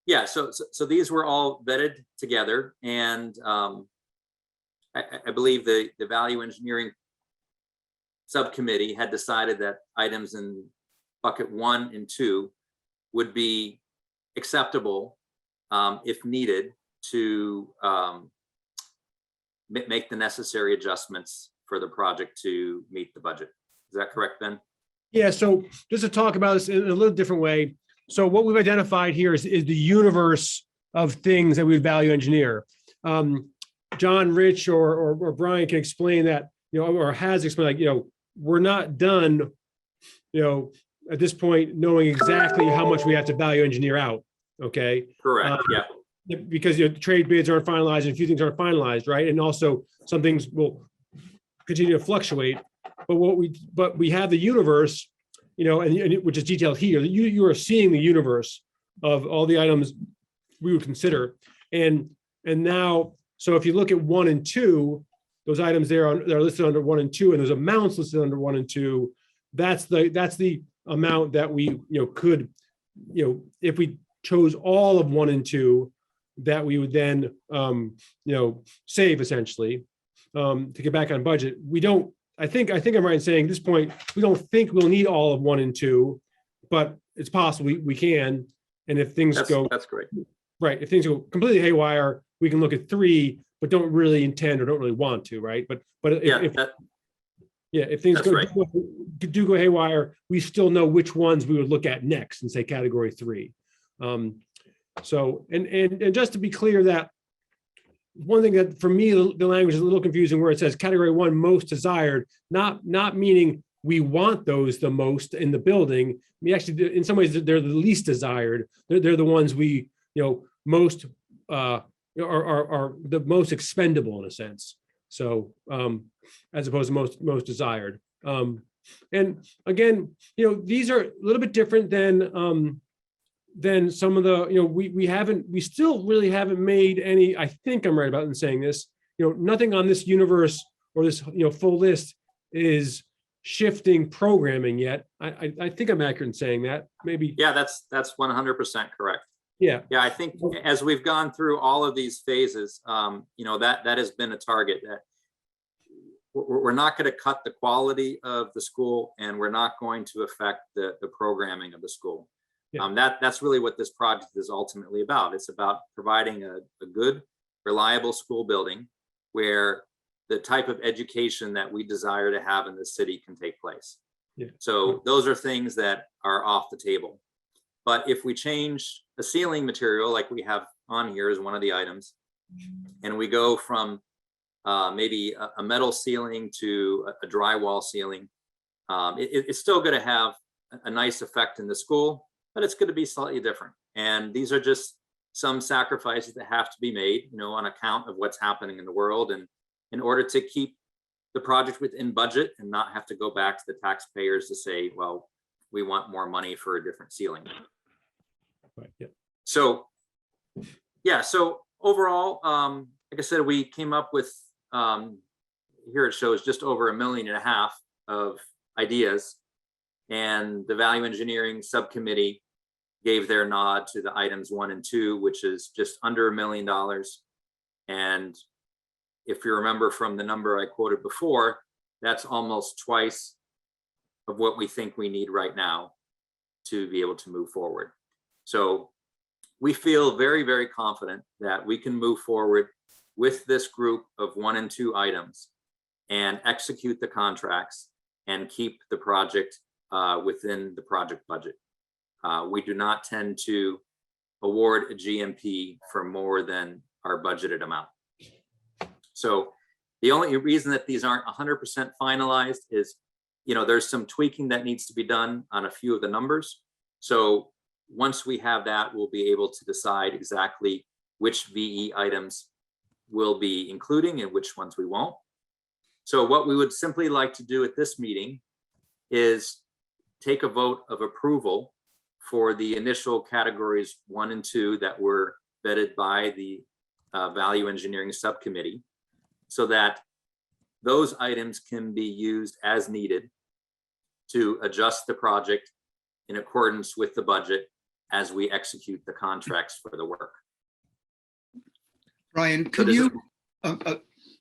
yeah, so these were all vetted together, and I believe the value engineering subcommittee had decided that items in bucket 1 and 2 would be acceptable if needed to make the necessary adjustments for the project to meet the budget. Is that correct, Ben? Yeah, so just to talk about this in a little different way. So what we've identified here is the universe of things that we would value engineer. John, Rich, or Brian can explain that, you know, or has explained, like, you know, we're not done, you know, at this point, knowing exactly how much we have to value engineer out. Okay. Correct. Yeah. Because, you know, trade bids aren't finalized and a few things aren't finalized, right? And also some things will continue to fluctuate. But we have the universe, you know, and which is detailed here. You are seeing the universe of all the items we would consider, and now, so if you look at 1 and 2, those items there are listed under 1 and 2, and those amounts listed under 1 and 2. That's the amount that we, you know, could, you know, if we chose all of 1 and 2, that we would then, you know, save essentially to get back on budget. We don't. I think I'm right in saying at this point, we don't think we'll need all of 1 and 2, but it's possible we can. And if things that's great. Right. If things go completely haywire, we can look at 3, but don't really intend or don't really want to, right? But if things do go haywire, we still know which ones we would look at next and say category 3. So, and just to be clear, that one thing that for me, the language is a little confusing, where it says category 1 most desired, not meaning we want those the most in the building. We actually, in some ways, they're the least desired. They're the ones we, you know, most are the most expendable in a sense. So as opposed to most desired. And again, you know, these are a little bit different than some of the, you know, we still really haven't made any, I think I'm right about in saying this, you know, nothing on this universe or this, you know, full list is shifting programming yet. I think I'm accurate in saying that, maybe. Yeah, that's 100% correct. Yeah. Yeah, I think as we've gone through all of these phases, you know, that has been a target, that we're not going to cut the quality of the school, and we're not going to affect the programming of the school. Yeah. That's really what this project is ultimately about. It's about providing a good, reliable school building where the type of education that we desire to have in the city can take place. Yeah. So those are things that are off the table. But if we change the ceiling material, like we have on here as one of the items, and we go from maybe a metal ceiling to a drywall ceiling, it's still going to have a nice effect in the school, but it's going to be slightly different. And these are just some sacrifices that have to be made, you know, on account of what's happening in the world, and in order to keep the project within budget and not have to go back to the taxpayers to say, well, we want more money for a different ceiling. Right, yeah. So, yeah, so overall, like I said, we came up with, here it shows just over $1.5 million of ideas. And the value engineering subcommittee gave their nod to the items 1 and 2, which is just under $1 million. And if you remember from the number I quoted before, that's almost twice of what we think we need right now to be able to move forward. So we feel very, very confident that we can move forward with this group of 1 and 2 items and execute the contracts and keep the project within the project budget. We do not tend to award a GMP for more than our budgeted amount. So the only reason that these aren't 100% finalized is, there's some tweaking that needs to be done on a few of the numbers. So once we have that, we'll be able to decide exactly which VE items we'll be including and which ones we won't. So what we would simply like to do at this meeting is take a vote of approval for the initial categories 1 and 2 that were vetted by the value engineering subcommittee, so that those items can be used as needed to adjust the project in accordance with the budget as we execute the contracts for the work. Brian, could you, I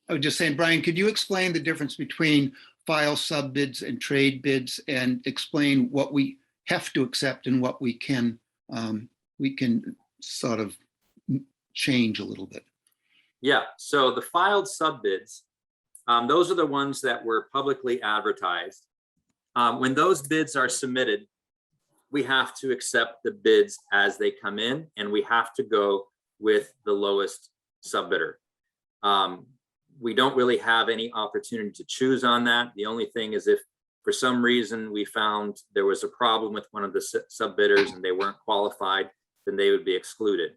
was just saying, Brian, could you explain the difference between file sub bids and trade bids and explain what we have to accept and what we can sort of change a little bit? Yeah, so the filed sub bids, those are the ones that were publicly advertised. When those bids are submitted, we have to accept the bids as they come in, and we have to go with the lowest sub bidder. We don't really have any opportunity to choose on that. The only thing is if for some reason we found there was a problem with one of the sub bidders and they weren't qualified, then they would be excluded.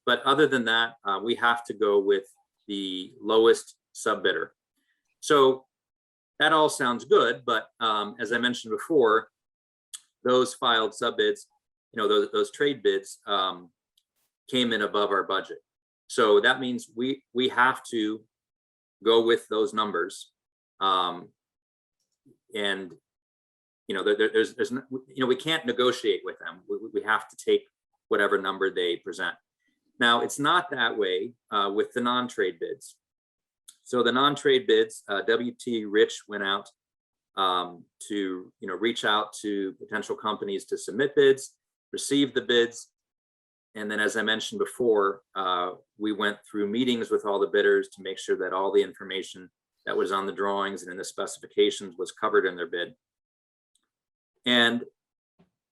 But other than that, we have to go with the lowest sub bidder. So that all sounds good, but as I mentioned before, those filed sub bids, those trade bids came in above our budget. So that means we have to go with those numbers. And we can't negotiate with them. We have to take whatever number they present. Now, it's not that way with the non-trade bids. So the non-trade bids, WT Rich went out to reach out to potential companies to submit bids, receive the bids. And then, as I mentioned before, we went through meetings with all the bidders to make sure that all the information that was on the drawings and in the specifications was covered in their bid. And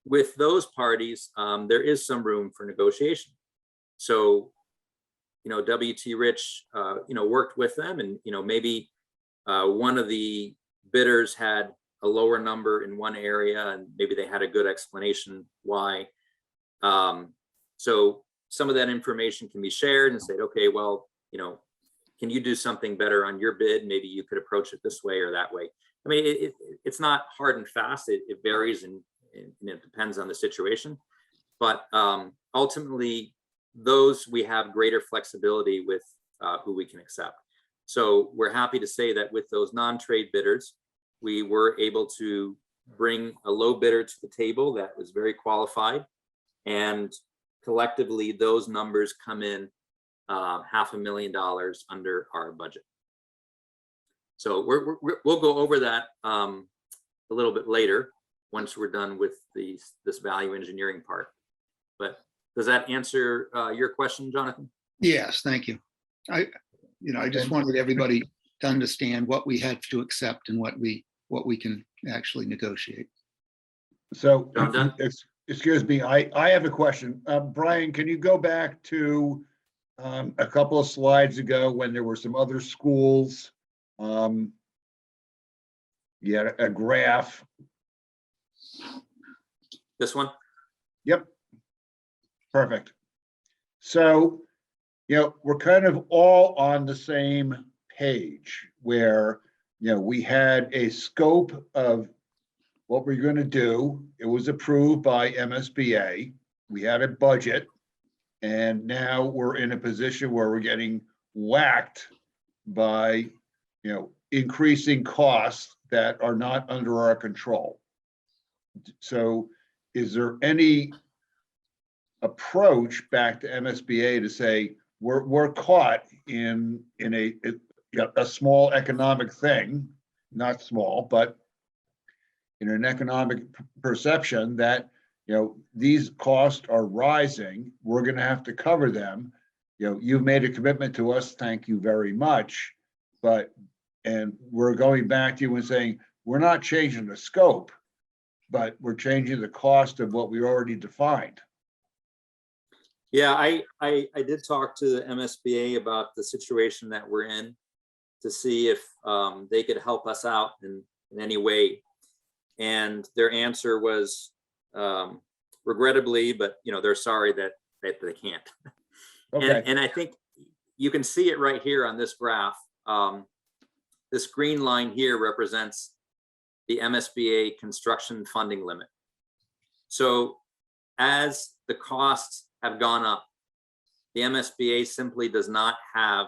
with those parties, there is some room for negotiation. So, WT Rich, worked with them, and, maybe one of the bidders had a lower number in one area, and maybe they had a good explanation why. So some of that information can be shared and said, okay, well, can you do something better on your bid? Maybe you could approach it this way or that way. I mean, it's not hard and fast. It varies and it depends on the situation. But ultimately, those we have greater flexibility with who we can accept. So we're happy to say that with those non-trade bidders, we were able to bring a low bidder to the table that was very qualified, and collectively those numbers come in $500,000 under our budget. So we'll go over that a little bit later once we're done with this value engineering part. But does that answer your question, Jonathan? Yes, thank you. I just wanted everybody to understand what we had to accept and what we can actually negotiate. So, John Dunn? excuse me, I have a question. Brian, can you go back to a couple of slides ago when there were some other schools? Yeah, a graph. This one? Yep. Perfect. So, we're kind of all on the same page where we had a scope of what we're going to do. It was approved by MSBA. We had a budget. And now we're in a position where we're getting whacked by, increasing costs that are not under our control. So is there any approach back to MSBA to say, we're caught in a small economic thing, not small, but in an economic perception that, these costs are rising, we're going to have to cover them. You've made a commitment to us, thank you very much. And we're going back to you and saying, we're not changing the scope, but we're changing the cost of what we already defined. Yeah, I did talk to the MSBA about the situation that we're in to see if they could help us out in any way. And their answer was regrettably, but they're sorry that they can't. Okay. And I think you can see it right here on this graph. This green line here represents the MSBA construction funding limit. So as the costs have gone up, the MSBA simply does not have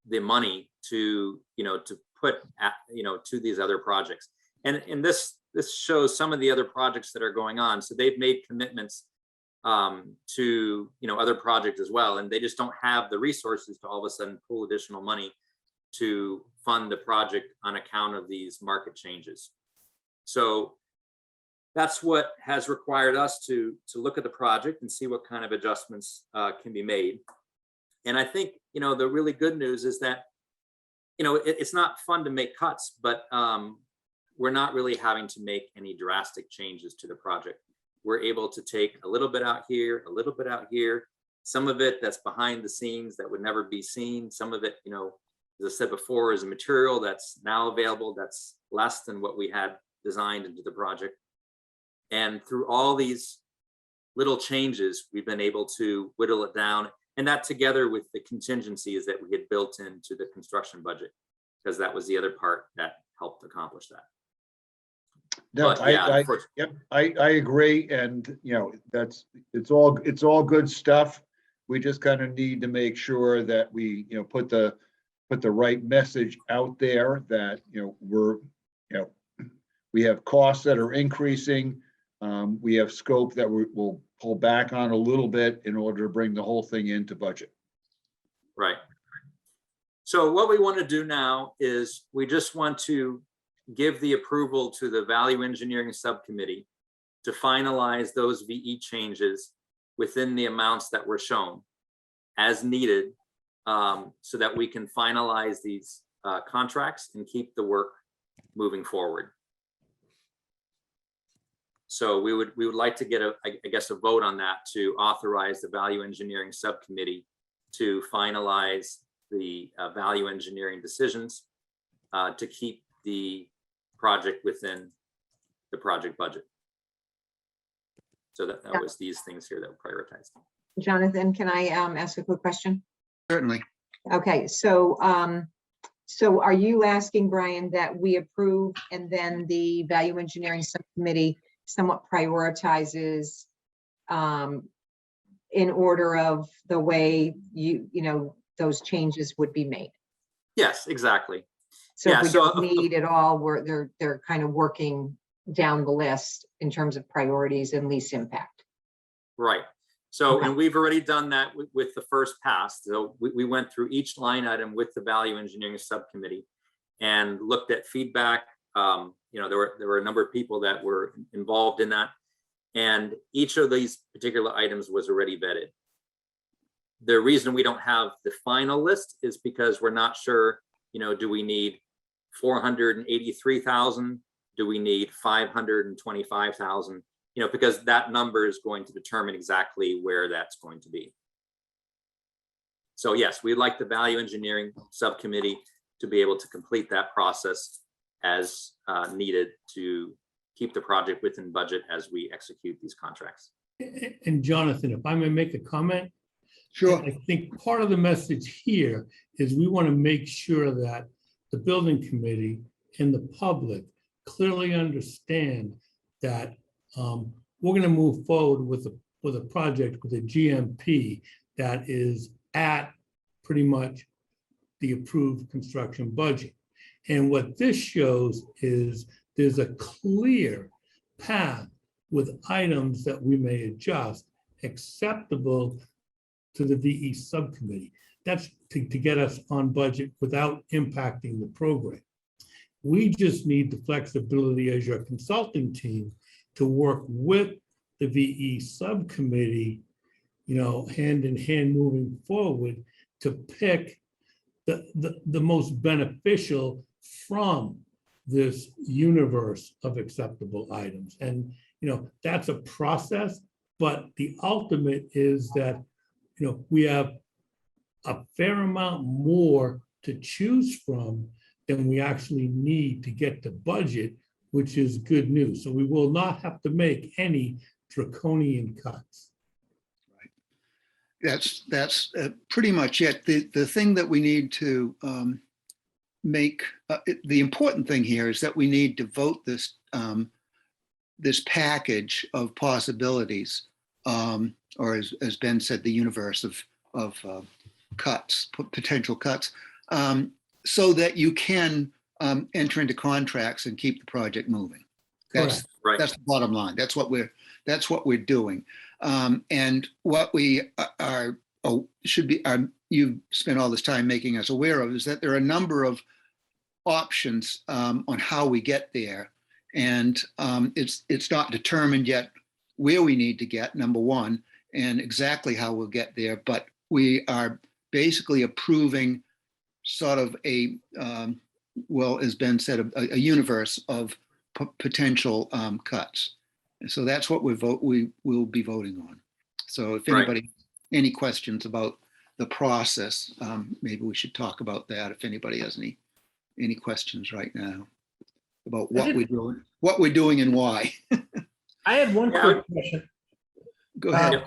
the money to put to these other projects. And this shows some of the other projects that are going on. So they've made commitments to other projects as well, and they just don't have the resources to all of a sudden pull additional money to fund the project on account of these market changes. So that's what has required us to look at the project and see what kind of adjustments can be made. And I think the really good news is that it's not fun to make cuts, but we're not really having to make any drastic changes to the project. We're able to take a little bit out here, a little bit out here, some of it that's behind the scenes that would never be seen. Some of it, as I said before, is a material that's now available that's less than what we had designed into the project. And through all these little changes, we've been able to whittle it down. And that together with the contingencies that we had built into the construction budget, because that was the other part that helped accomplish that. No, But yeah, I agree. And, it's all good stuff. We just kind of need to make sure that we, put the right message out there that, we have costs that are increasing. We have scope that we'll pull back on a little bit in order to bring the whole thing into budget. Right. So what we want to do now is we just want to give the approval to the Value Engineering Subcommittee to finalize those VE changes within the amounts that were shown as needed, so that we can finalize these contracts and keep the work moving forward. So we would like to get a vote on that to authorize the Value Engineering Subcommittee to finalize the value engineering decisions to keep the project within the project budget. So that was these things here that were prioritized. Jonathan, can I ask a quick question? Certainly. Okay, so are you asking, Brian, that we approve and then the Value Engineering Subcommittee somewhat prioritizes in order of the way those changes would be made? Yes, exactly. So Yeah, if we so- don't need it all, they're kind of working down the list in terms of priorities and least impact. Right. So, Okay. and we've already done that with the first pass. So we went through each line item with the Value Engineering Subcommittee and looked at feedback. There were a number of people that were involved in that, and each of these particular items was already vetted. The reason we don't have the final list is because we're not sure, do we need 483,000? Do we need 525,000? Because that number is going to determine exactly where that's going to be. So yes, we'd like the Value Engineering Subcommittee to be able to complete that process as needed to keep the project within budget as we execute these contracts. And Jonathan, if I may make a comment. Sure. I think part of the message here is we want to make sure that the building committee and the public clearly understand that we're going to move forward with a project with a GMP that is at pretty much the approved construction budget. And what this shows is there's a clear path with items that we may adjust acceptable to the VE subcommittee. That's to get us on budget without impacting the program. We just need the flexibility as your consulting team to work with the VE subcommittee, hand in hand moving forward to pick the most beneficial from this universe of acceptable items. And, that's a process, but the ultimate is that, we have a fair amount more to choose from than we actually need to get the budget, which is good news. So we will not have to make any draconian cuts. That's pretty much it. The thing that we need to make, the important thing here is that we need to vote this package of possibilities, or as Ben said, the universe of cuts, potential cuts, so that you can enter into contracts and keep the project moving. That's Right. That's the bottom line. That's what we're doing. And what we you've spent all this time making us aware of is that there are a number of options on how we get there. And it's not determined yet where we need to get, number one, and exactly how we'll get there. But we are basically approving sort of as Ben said, a universe of potential cuts. And so that's what we will be voting on. So if anybody, any questions about the process, maybe we should talk about that if anybody has any questions right now about what we're doing and why. I had one quick question. Go ahead.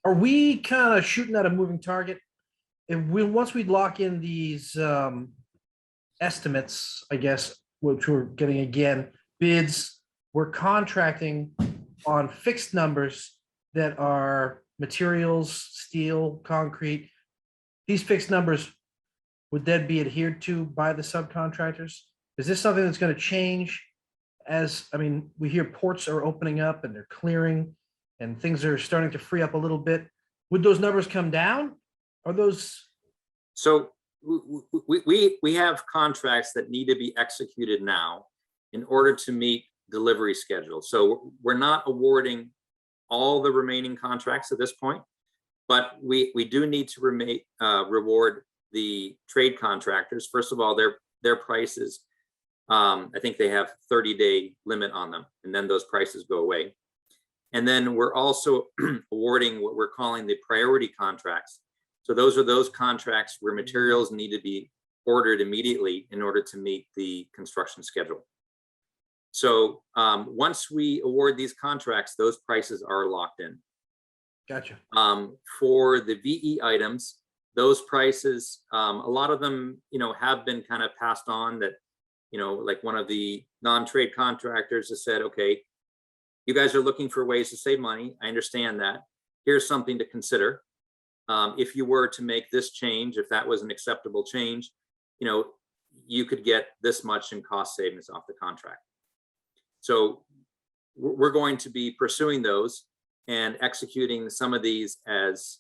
Are we kind of shooting at a moving target? Once we lock in these estimates, I guess, which we're getting again, bids, we're contracting on fixed numbers that are materials, steel, concrete. These fixed numbers, would that be adhered to by the subcontractors? Is this something that's going to change we hear ports are opening up and they're clearing and things are starting to free up a little bit. Would those numbers come down? Are those? So we have contracts that need to be executed now in order to meet delivery schedule. So we're not awarding all the remaining contracts at this point, but we do need to reward the trade contractors. First of all, their prices, I think they have 30-day limit on them, and then those prices go away. And then we're also awarding what we're calling the priority contracts. So those are those contracts where materials need to be ordered immediately in order to meet the construction schedule. So once we award these contracts, those prices are locked in. Gotcha. For the VE items, those prices, a lot of them, have been kind of passed on that, like one of the non-trade contractors has said, okay, you guys are looking for ways to save money. I understand that. Here's something to consider. If you were to make this change, if that was an acceptable change, you could get this much in cost savings off the contract. So we're going to be pursuing those and executing some of these as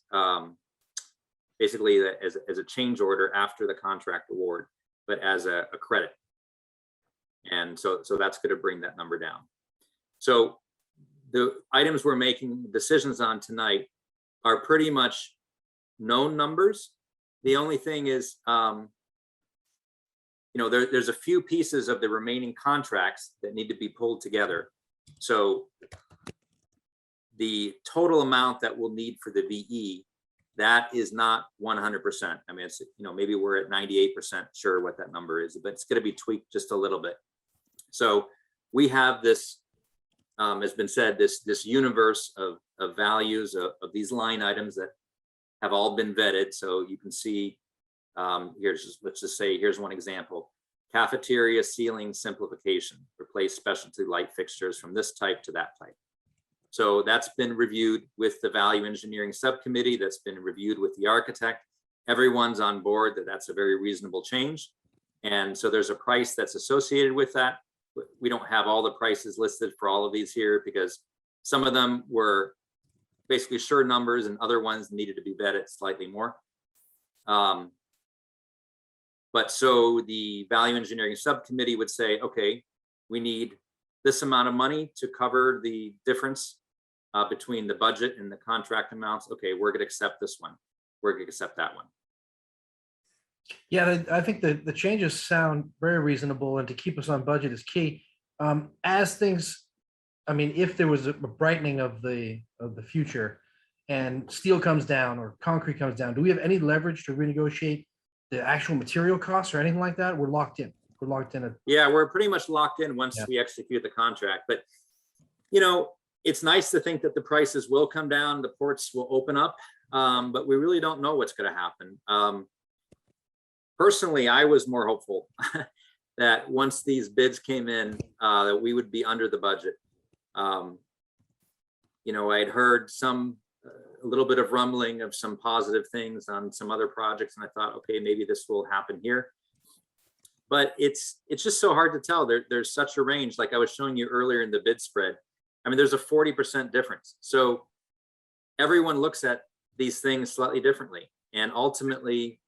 basically as a change order after the contract award, but as a credit. And so that's going to bring that number down. So the items we're making decisions on tonight are pretty much known numbers. The only thing is, there's a few pieces of the remaining contracts that need to be pulled together. So the total amount that we'll need for the VE, that is not 100%. I mean, it's, maybe we're at 98% sure what that number is, but it's going to be tweaked just a little bit. So we have this, has been said, this universe of values of these line items that have all been vetted. So you can see Let's just say, here's one example. Cafeteria ceiling simplification, replace specialty light fixtures from this type to that type. So that's been reviewed with the value engineering subcommittee. That's been reviewed with the architect. Everyone's on board that that's a very reasonable change. And so there's a price that's associated with that. We don't have all the prices listed for all of these here because some of them were basically sure numbers and other ones needed to be vetted slightly more. But so the value engineering subcommittee would say, okay, we need this amount of money to cover the difference between the budget and the contract amounts. Okay, we're gonna accept this one. We're gonna accept that one. Yeah, I think the changes sound very reasonable, and to keep us on budget is key. As things, I mean, if there was a brightening of the future and steel comes down or concrete comes down, do we have any leverage to renegotiate the actual material costs or anything like that? We're locked in. We're locked in. Yeah, we're pretty much locked in once we execute the contract. But, you know, it's nice to think that the prices will come down, the ports will open up, but we really don't know what's going to happen. Personally, I was more hopeful that once these bids came in, that we would be under the budget. You know, I'd heard a little bit of rumbling of some positive things on some other projects, and I thought, okay, maybe this will happen here. But it's just so hard to tell. There's such a range. Like I was showing you earlier in the bid spread. I mean, there's a 40% difference. So everyone looks at these things slightly differently. And ultimately,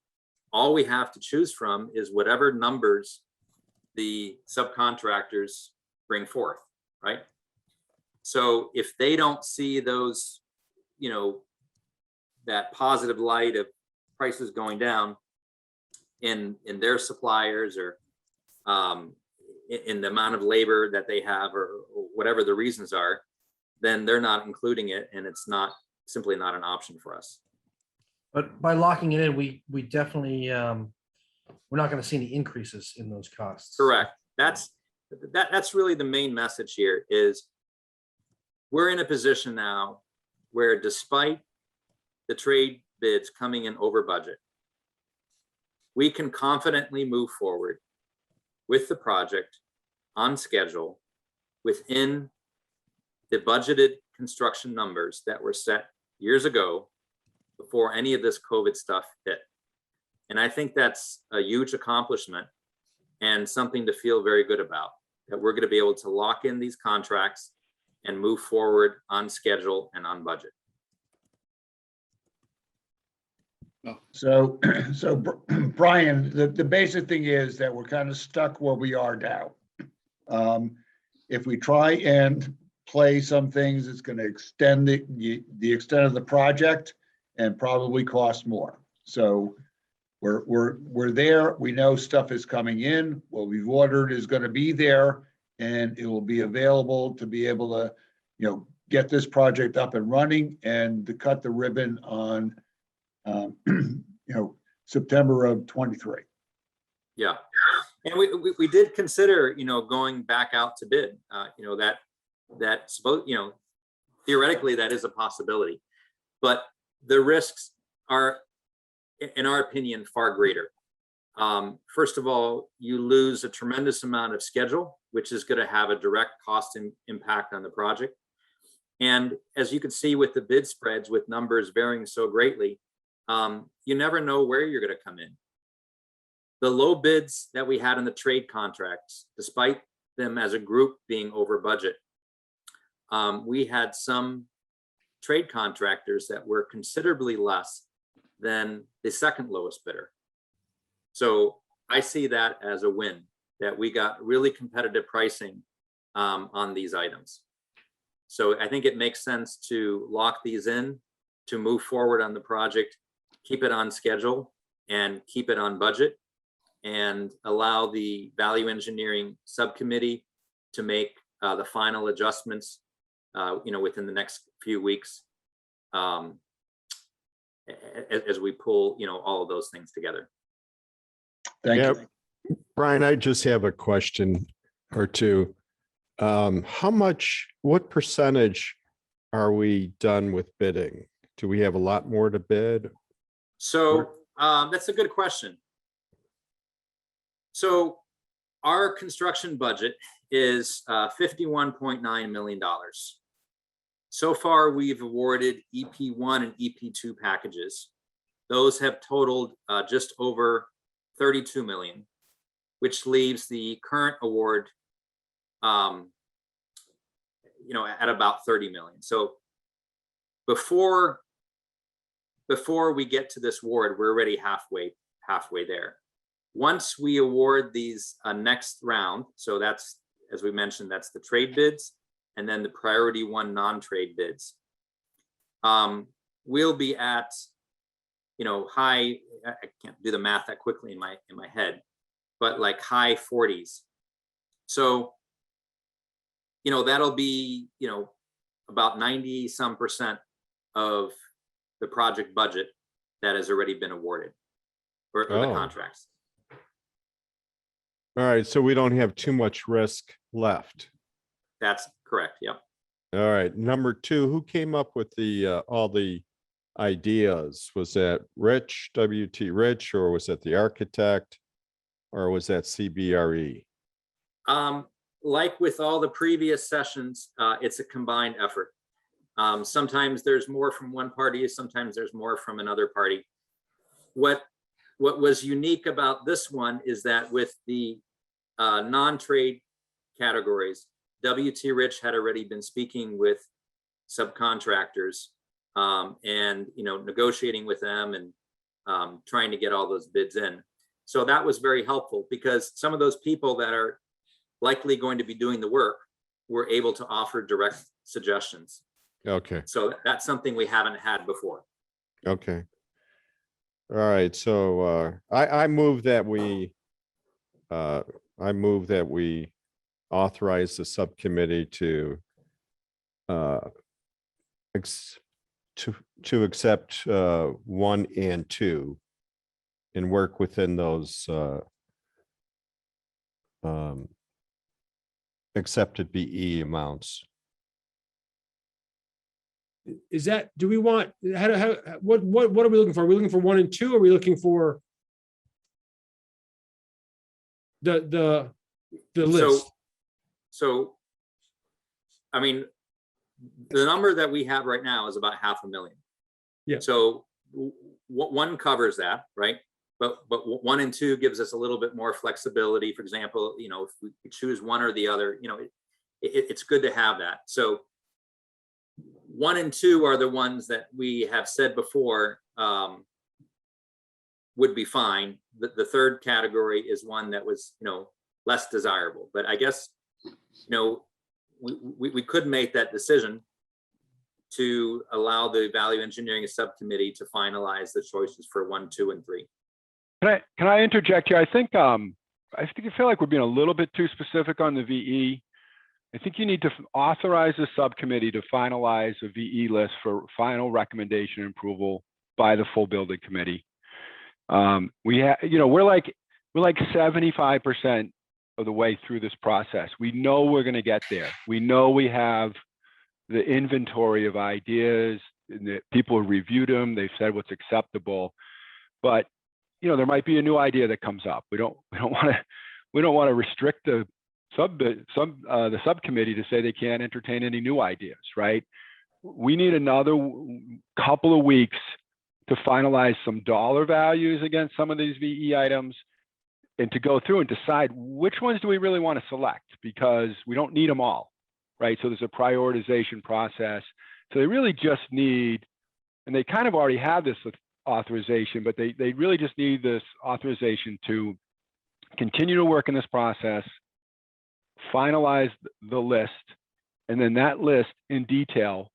all we have to choose from is whatever numbers the subcontractors bring forth, right? So if they don't see those, you know, that positive light of prices going down in their suppliers or in the amount of labor that they have or whatever the reasons are, then they're not including it, and it's simply not an option for us. But by locking it in, we definitely, we're not going to see any increases in those costs. Correct. That's really the main message here is we're in a position now where despite the trade bids coming in over budget, we can confidently move forward with the project on schedule within the budgeted construction numbers that were set years ago before any of this COVID stuff hit. And I think that's a huge accomplishment and something to feel very good about, that we're going to be able to lock in these contracts and move forward on schedule and on budget. So Brian, the basic thing is that we're kind of stuck where we are now. If we try and play some things, it's going to extend the extent of the project and probably cost more. So we're there. We know stuff is coming in. What we've ordered is going to be there, and it will be available to be able to, you know, get this project up and running and to cut the ribbon on, you know, September of 23. Yeah, and we did consider, you know, going back out to bid. You know, that's both, you know, theoretically that is a possibility, but the risks are, in our opinion, far greater. First of all, you lose a tremendous amount of schedule, which is going to have a direct cost impact on the project. And as you can see with the bid spreads, with numbers varying so greatly, you never know where you're going to come in. The low bids that we had in the trade contracts, despite them as a group being over budget, we had some trade contractors that were considerably less than the second lowest bidder. So I see that as a win, that we got really competitive pricing on these items. So I think it makes sense to lock these in, to move forward on the project, keep it on schedule and keep it on budget, and allow the value engineering subcommittee to make the final adjustments, you know, within the next few weeks, as we pull, you know, all of those things together. Thank you. Brian, I just have a question or two. What percentage are we done with bidding? Do we have a lot more to bid? So That's a good question. So our construction budget is $51.9 million. So far, we've awarded EP1 and EP2 packages. Those have totaled just over 32 million, which leaves the current award at about 30 million. So before we get to this award, we're already halfway there. Once we award these next round, so that's, as we mentioned, that's the trade bids and then the priority one non-trade bids. We'll be at, high, I can't do the math that quickly in my head, but like high 40s. So, that'll be, about 90% of the project budget that has already been awarded or the contracts. All right, so we don't have too much risk left. That's correct. Yep. All right, number two, who came up with all the ideas? Was that Rich, WT Rich, or was that the architect, or was that CBRE? Like with all the previous sessions, it's a combined effort. Sometimes there's more from one party, sometimes there's more from another party. What was unique about this one is that with the non-trade categories, WT Rich had already been speaking with subcontractors and negotiating with them and trying to get all those bids in. So that was very helpful because some of those people that are likely going to be doing the work were able to offer direct suggestions. Okay, So that's something we haven't had before. okay. All right, so I move that we authorize the subcommittee to accept 1 and 2 and work within those accepted BE amounts. Is that, do we want, what are we looking for? Are we looking for 1 and 2? Or are we looking for the list? So, I mean, the number that we have right now is about 500,000. Yeah. So one covers that, right? But 1 and 2 gives us a little bit more flexibility. For example, if we choose one or the other, it's good to have that. So 1 and 2 are the ones that we have said before would be fine. The third category is one that was, less desirable. But I guess, we could make that decision to allow the value engineering subcommittee to finalize the choices for 1, 2, and 3. Can I interject here? I feel like we're being a little bit too specific on the VE. I think you need to authorize the subcommittee to finalize a VE list for final recommendation and approval by the full building committee. We're like 75% of the way through this process. We know we're going to get there. We know we have the inventory of ideas, and that people have reviewed them. They've said what's acceptable, but there might be a new idea that comes up. We don't want to restrict the subcommittee to say they can't entertain any new ideas, right? We need another couple of weeks to finalize some dollar values against some of these VE items and to go through and decide which ones do we really want to select, because we don't need them all, right? So there's a prioritization process. So they really just need, and they kind of already have this authorization, but they really just need this authorization to continue to work in this process, finalize the list, and then that list in detail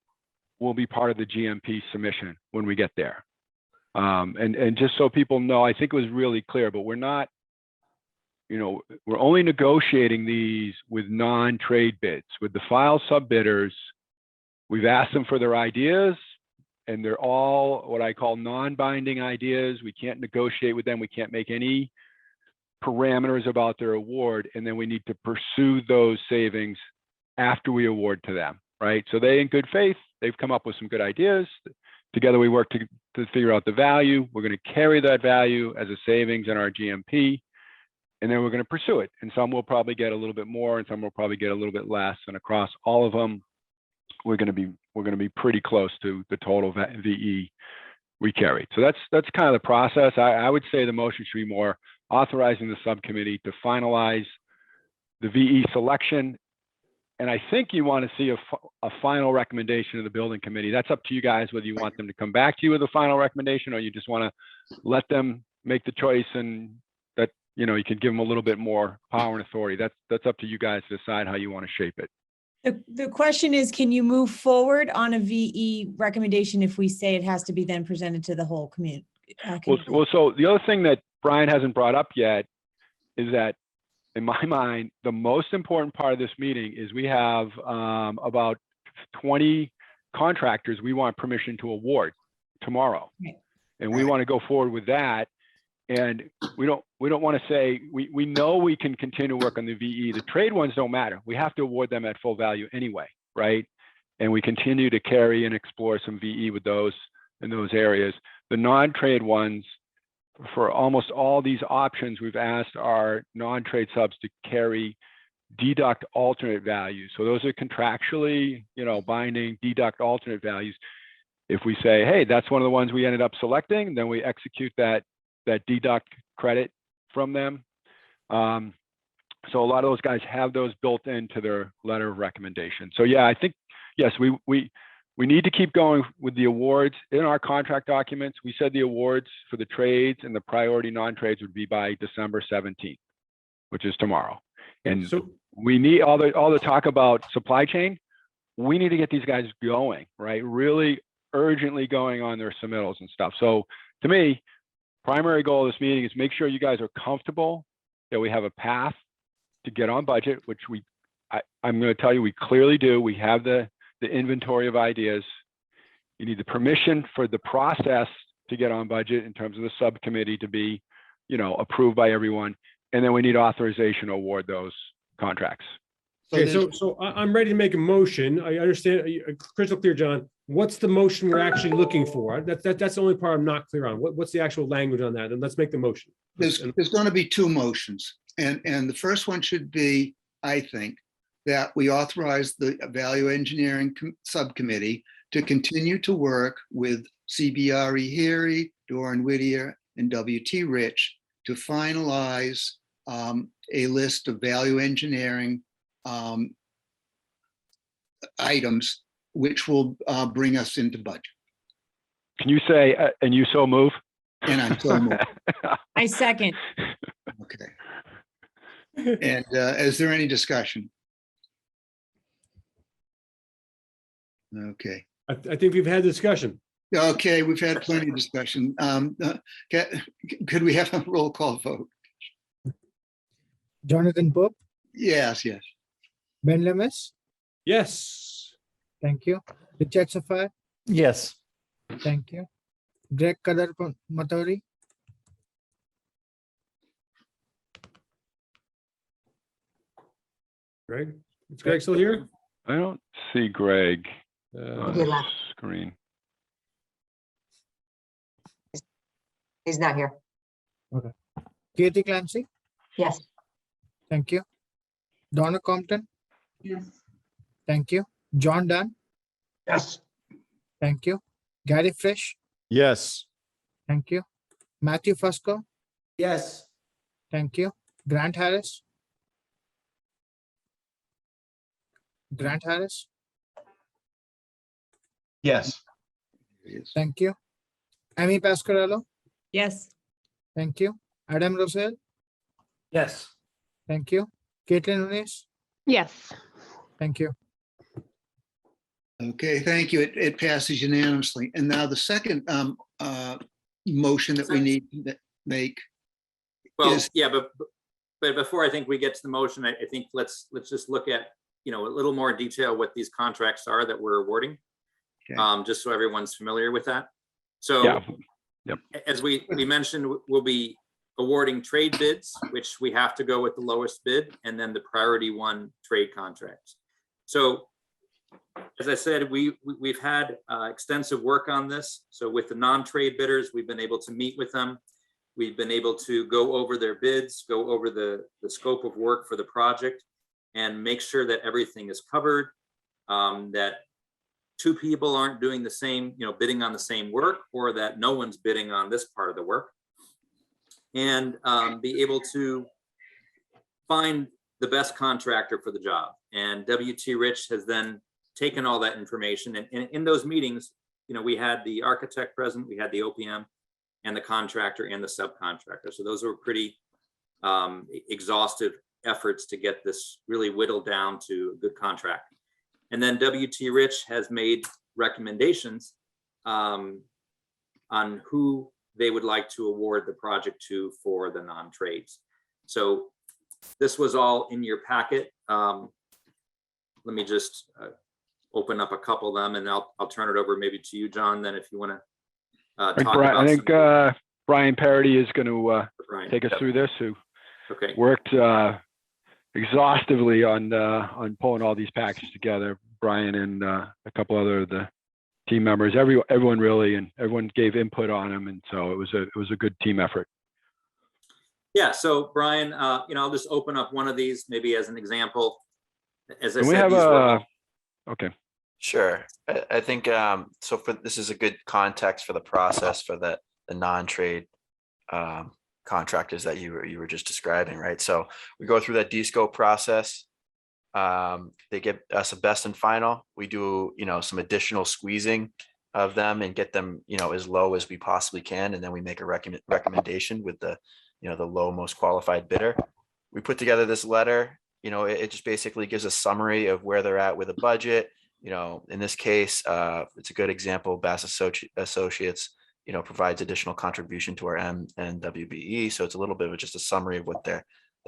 will be part of the GMP submission when we get there. And just so people know, I think it was really clear, but we're not, we're only negotiating these with non-trade bids. With the file sub-bidders, we've asked them for their ideas, and they're all what I call non-binding ideas. We can't negotiate with them. We can't make any parameters about their award, and then we need to pursue those savings after we award to them, right? So they, in good faith, they've come up with some good ideas. Together, we work to figure out the value. We're going to carry that value as a savings in our GMP, and then we're going to pursue it. And some will probably get a little bit more, and some will probably get a little bit less. And across all of them, we're going to be pretty close to the total VE we carried. So that's kind of the process. I would say the motion should be more authorizing the subcommittee to finalize the VE selection. And I think you want to see a final recommendation of the building committee. That's up to you guys, whether you want them to come back to you with a final recommendation, or you just want to let them make the choice, and that, you know, you can give them a little bit more power and authority. That's up to you guys to decide how you want to shape it. The question is, can you move forward on a VE recommendation if we say it has to be then presented to the whole community? Well, so the other thing that Brian hasn't brought up yet is that, in my mind, the most important part of this meeting is we have about 20 contractors we want permission to award tomorrow. Right. And we want to go forward with that. And we don't want to say, we know we can continue to work on the VE. The trade ones don't matter. We have to award them at full value anyway, right? And we continue to carry and explore some VE with those in those areas. The non-trade ones, for almost all these options, we've asked our non-trade subs to carry deduct alternate values. So those are contractually, you know, binding deduct alternate values. If we say, hey, that's one of the ones we ended up selecting, then we execute that deduct credit from them. So a lot of those guys have those built into their letter of recommendation. So yeah, I think, yes, we need to keep going with the awards. In our contract documents, we said the awards for the trades and the priority non-trades would be by December 17th, which is tomorrow. And So, we need all the talk about supply chain. We need to get these guys going, right? Really urgently going on their submittals and stuff. So to me, primary goal of this meeting is make sure you guys are comfortable that we have a path to get on budget, which I'm going to tell you, we clearly do. We have the inventory of ideas. You need the permission for the process to get on budget in terms of the subcommittee to be, you know, approved by everyone. And then we need authorization to award those contracts. okay, there's- so I'm ready to make a motion. I understand, crystal clear, John. What's the motion we're actually looking for? That's the only part I'm not clear on. What's the actual language on that? And let's make the motion. There's going to be two motions, and the first one should be, I think, that we authorize the value engineering subcommittee to continue to work with CBRE Heary, Doran Whittier, and WT Rich to finalize a list of value engineering items, which will bring us into budget. Can you say, and you so move? And I'm so moved. I second. Okay. And is there any discussion? Okay. I think we've had discussion. Okay, we've had plenty of discussion. Could we have a roll call vote? Jonathan Pope, Yes, yes. Ben Lemes, Yes. thank you. Richard Safar, Yes. thank you. Greg Kadar Matori, Greg, is Greg still here? I don't see Greg Uh, on He the left. screen. He's not here. Katie Clancy, Yes. thank you. Donna Compton, Yes. thank you. John Dunn, Yes. thank you. Gary Fresh, Yes. thank you. Matthew Fusco, Yes. thank you. Grant Harris. Grant Harris, Yes. Yes. thank you. Amy Pasquarello, Yes. thank you. Adam Rosell, Yes. thank you. Caitlin Nunes, Yes. thank you. Okay, thank you. It passes unanimously. And now the second motion that we need to make. Well, Is- yeah, but before I think we get to the motion, I think let's just look at, you know, a little more detail what these contracts are that we're awarding. Okay. Just so everyone's familiar with that. So Yeah. as we mentioned, we'll be awarding trade bids, which we have to go with the lowest bid, and then the priority one trade contracts. So As I said, we've had extensive work on this. So with the non-trade bidders, we've been able to meet with them. We've been able to go over their bids, go over the scope of work for the project, and make sure that everything is covered, that two people aren't doing the same, bidding on the same work, or that no one's bidding on this part of the work, and be able to find the best contractor for the job. And WT Rich has then taken all that information, and in those meetings, we had the architect present, we had the OPM and the contractor and the subcontractor. So those were pretty exhaustive efforts to get this really whittled down to a good contract. And then WT Rich has made recommendations on who they would like to award the project to for the non-trades. So this was all in your packet. Let me just open up a couple of them, and I'll turn it over maybe to you, John, then if you want to I think, talk Brian, about I think some- Brian Parity is going to Brian. take us Yep. through this, who Okay. worked exhaustively on pulling all these packages together. Brian and a couple other of the team members, everyone really, and everyone gave input on them, and so it was a good team effort. Yeah, so Brian, I'll just open up one of these maybe as an example. As I Can we said, have these were a, all- okay, Sure. I think, so this is a good context for the process for the non-trade contractors that you were just describing, right? So we go through that descope process. They give us a best and final. We do, some additional squeezing of them and get them, as low as we possibly can. And then we make a recommendation with the, the low most qualified bidder. We put together this letter, it just basically gives a summary of where they're at with a budget. In this case, it's a good example. Bass Associates, provides additional contribution to our MWBE. So it's a little bit of just a summary of what their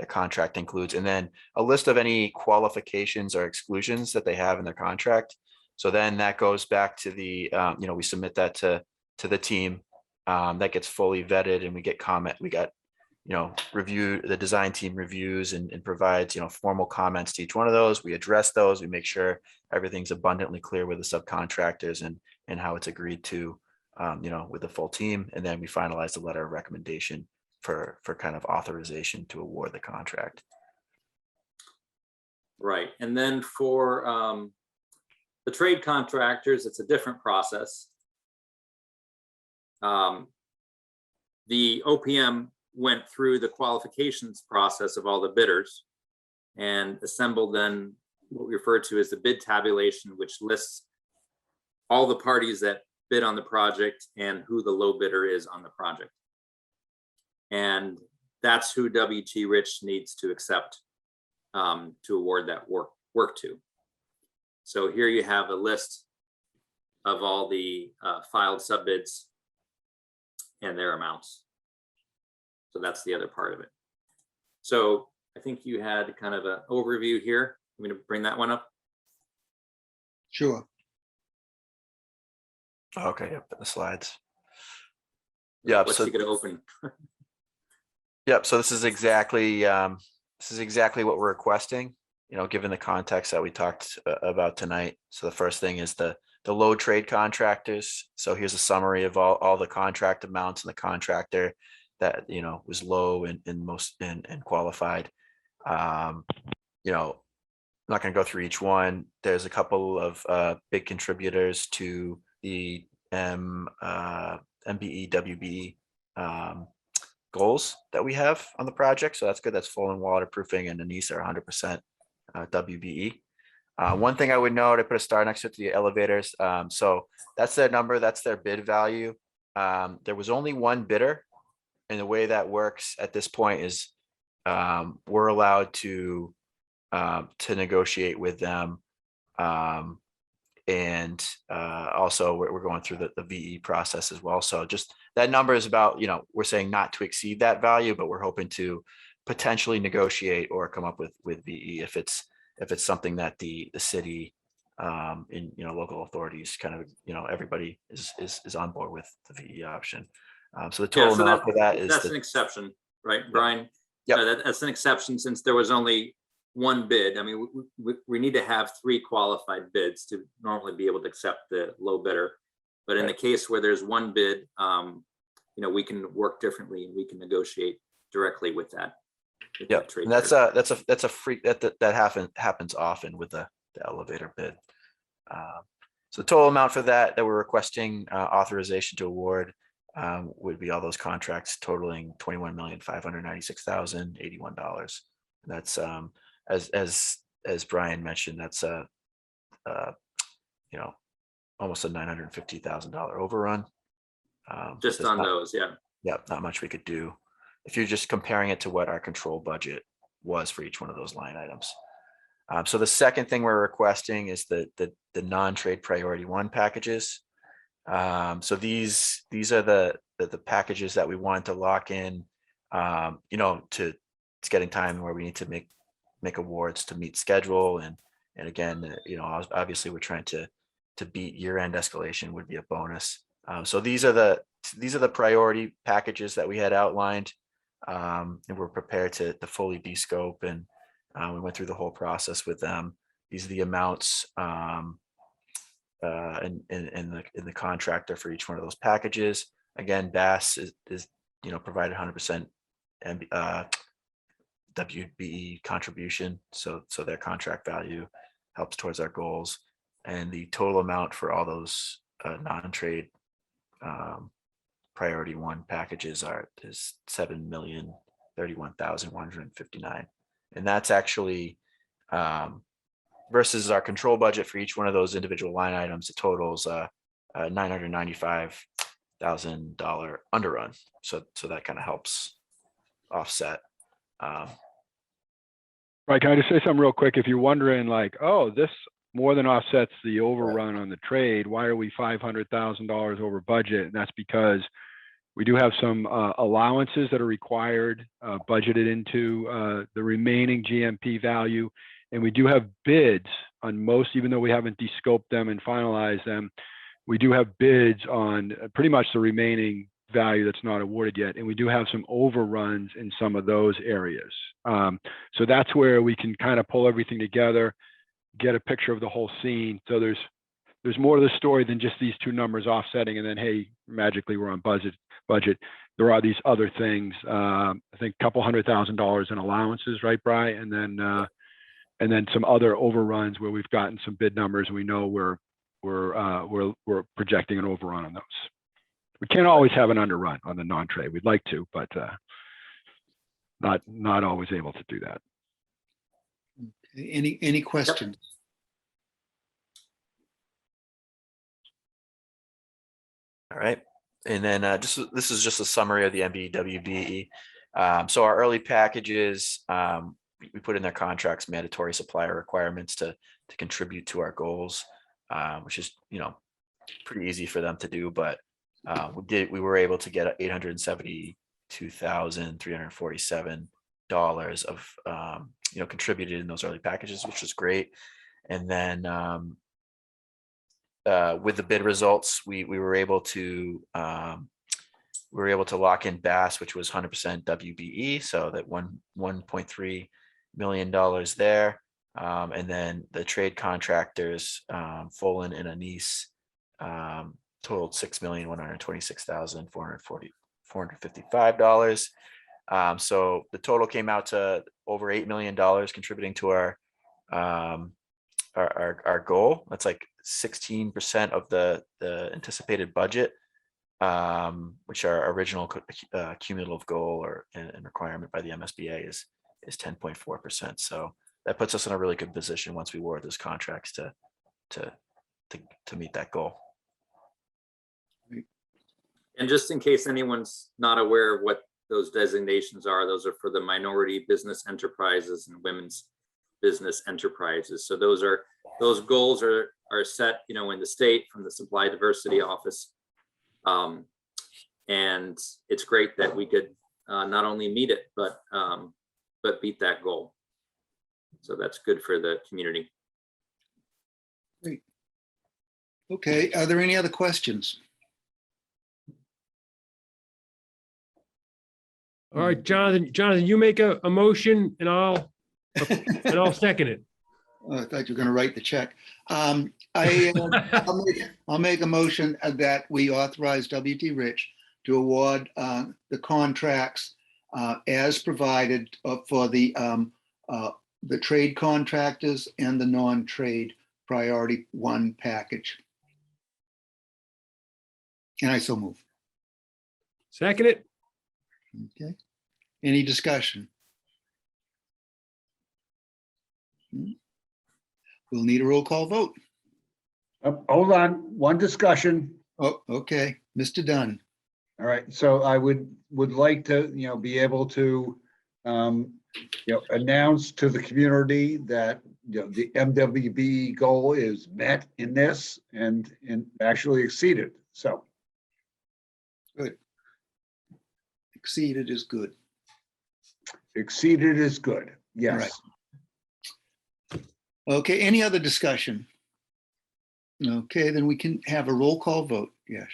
contract includes, and then a list of any qualifications or exclusions that they have in their contract. So then that goes back to the, we submit that to the team, that gets fully vetted, and we get comment. We got, the design team reviews and provides, formal comments to each one of those. We address those. We make sure everything's abundantly clear with the subcontractors and how it's agreed to, with the full team. And then we finalize the letter of recommendation for kind of authorization to award the contract. Right. And then for the trade contractors, it's a different process. The OPM went through the qualifications process of all the bidders and assembled then what we refer to as the bid tabulation, which lists all the parties that bid on the project and who the low bidder is on the project. And that's who WT Rich needs to accept to award that work to. So here you have a list of all the filed subbids and their amounts. So that's the other part of it. So I think you had kind of an overview here. I'm going to bring that one up. Sure. Okay, yep, the slides. Yeah, What's so he going to open? yep, so this is exactly what we're requesting, given the context that we talked about tonight. So the first thing is the low trade contractors. So here's a summary of all the contract amounts and the contractor that, was low and qualified. I'm not going to go through each one. There's a couple of big contributors to the MBE, WBE goals that we have on the project. So that's good. That's full and waterproofing, and Anissa are 100% WBE. One thing I would note, I put a star next to it, the elevators. So that's their number. That's their bid value. There was only one bidder, and the way that works at this point is we're allowed to negotiate with them. And also we're going through the VE process as well. So just that number is about, we're saying not to exceed that value, but we're hoping to potentially negotiate or come up with VE if it's something that the city and local authorities kind of, everybody is on board with the VE option. So the total amount for that is that's an exception, right, Brian? Yep. That's an exception since there was only one bid. I mean, we need to have 3 qualified bids to normally be able to accept the low bidder. But in the case where there's one bid, you know, we can work differently and we can negotiate directly with that. with Yeah, that trade and that's bidder. a freak that happens often with the elevator bid. So the total amount for that we're requesting authorization to award would be all those contracts totaling $21,596,081. That's as Brian mentioned, that's you know, almost a $950,000 overrun. Just there's on not- those, yeah. Yeah, not much we could do if you're just comparing it to what our control budget was for each one of those line items. So the second thing we're requesting is the non-trade priority 1 packages. So these are the packages that we want to lock in, you know, to it's getting time where we need to make awards to meet schedule. And again, you know, obviously we're trying to beat year-end escalation would be a bonus. So these are the priority packages that we had outlined, and we're prepared to fully de-scope, and we went through the whole process with them. These are the amounts in the contractor for each one of those packages. Again, Bass is you know, provided 100% WBE contribution, so their contract value helps towards our goals, and the total amount for all those non-trade priority 1 packages is $7,031,159, and that's actually versus our control budget for each one of those individual line items. It totals $995,000 underrun, so that kind of helps offset. Right, can I just say something real quick? If you're wondering like, oh, this more than offsets the overrun on the trade, why are we $500,000 over budget? And that's because we do have some allowances that are required, budgeted into the remaining GMP value. And we do have bids on most, even though we haven't de-scoped them and finalized them, we do have bids on pretty much the remaining value that's not awarded yet. And we do have some overruns in some of those areas. So that's where we can kind of pull everything together, get a picture of the whole scene. So there's more to the story than just these 2 numbers offsetting and then, hey, magically we're on budget. There are these other things, I think a couple $100,000 in allowances, right, Brian? And then some other overruns where we've gotten some bid numbers and we know we're projecting an overrun on those. We can't always have an underrun on the non-trade. We'd like to, but not always able to do that. Any questions? All right, and then this is just a summary of the MBWB. So our early packages, we put in their contracts mandatory supplier requirements to contribute to our goals, which is, you know, pretty easy for them to do, but we were able to get $872,347 of you know, contributed in those early packages, which was great. And then with the bid results, we were able to lock in Bass, which was 100% WBE, so that $1.3 million there. And then the trade contractors, Folan and Anise, totaled $6,126,455. So the total came out to over $8 million contributing to our goal. That's like 16% of the anticipated budget, which our original cumulative goal and requirement by the MSBA is 10.4%. So that puts us in a really good position once we award those contracts to meet that goal. And just in case anyone's not aware of what those designations are, those are for the minority business enterprises and women's business enterprises. So those goals are set, you know, in the state from the Supply Diversity Office. And it's great that we could not only meet it, but beat that goal. So that's good for the community. Great. Okay, are there any other questions? All right, Jonathan, you make a motion and I'll And I'll second it. Oh, I thought you were going to write the check. I'll make a motion that we authorize WT Rich to award the contracts as provided for the trade contractors and the non-trade priority one package. And I so move. Second it. Okay. Any discussion? We'll need a roll call vote. Hold on, one discussion. Oh, okay. Mr. Dunn. All right, so I would like to, be able to, announce to the community that, the MWB goal is met in this and actually exceeded, so. Good. Exceeded is good. Exceeded is good, yes. Okay, any other discussion? Okay, then we can have a roll call vote. Yes.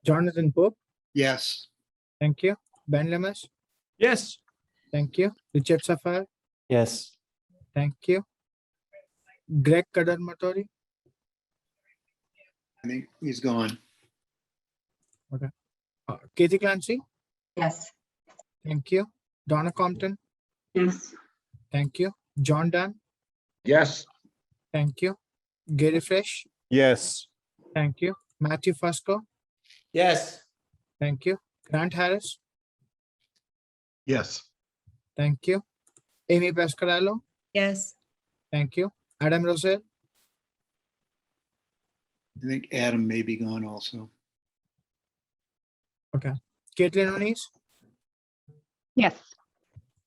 Jonathan Pope, Yes. thank you. Ben Lemus, Yes. thank you. Richard Safar, Yes. thank you. Greg Kadar-Matori, I think he's gone. Kathy Clancy, Yes. thank you. Donna Compton, Yes. thank you. John Dunn, Yes, thank you. Gary Fresh, Yes. thank you. Matthew Fusco, Yes. thank you. Grant Harris, Yes. thank you. Amy Pascarello, Yes. thank you. Adam Rosell, I think Adam may be gone also. Caitlin O'Nees, Yes.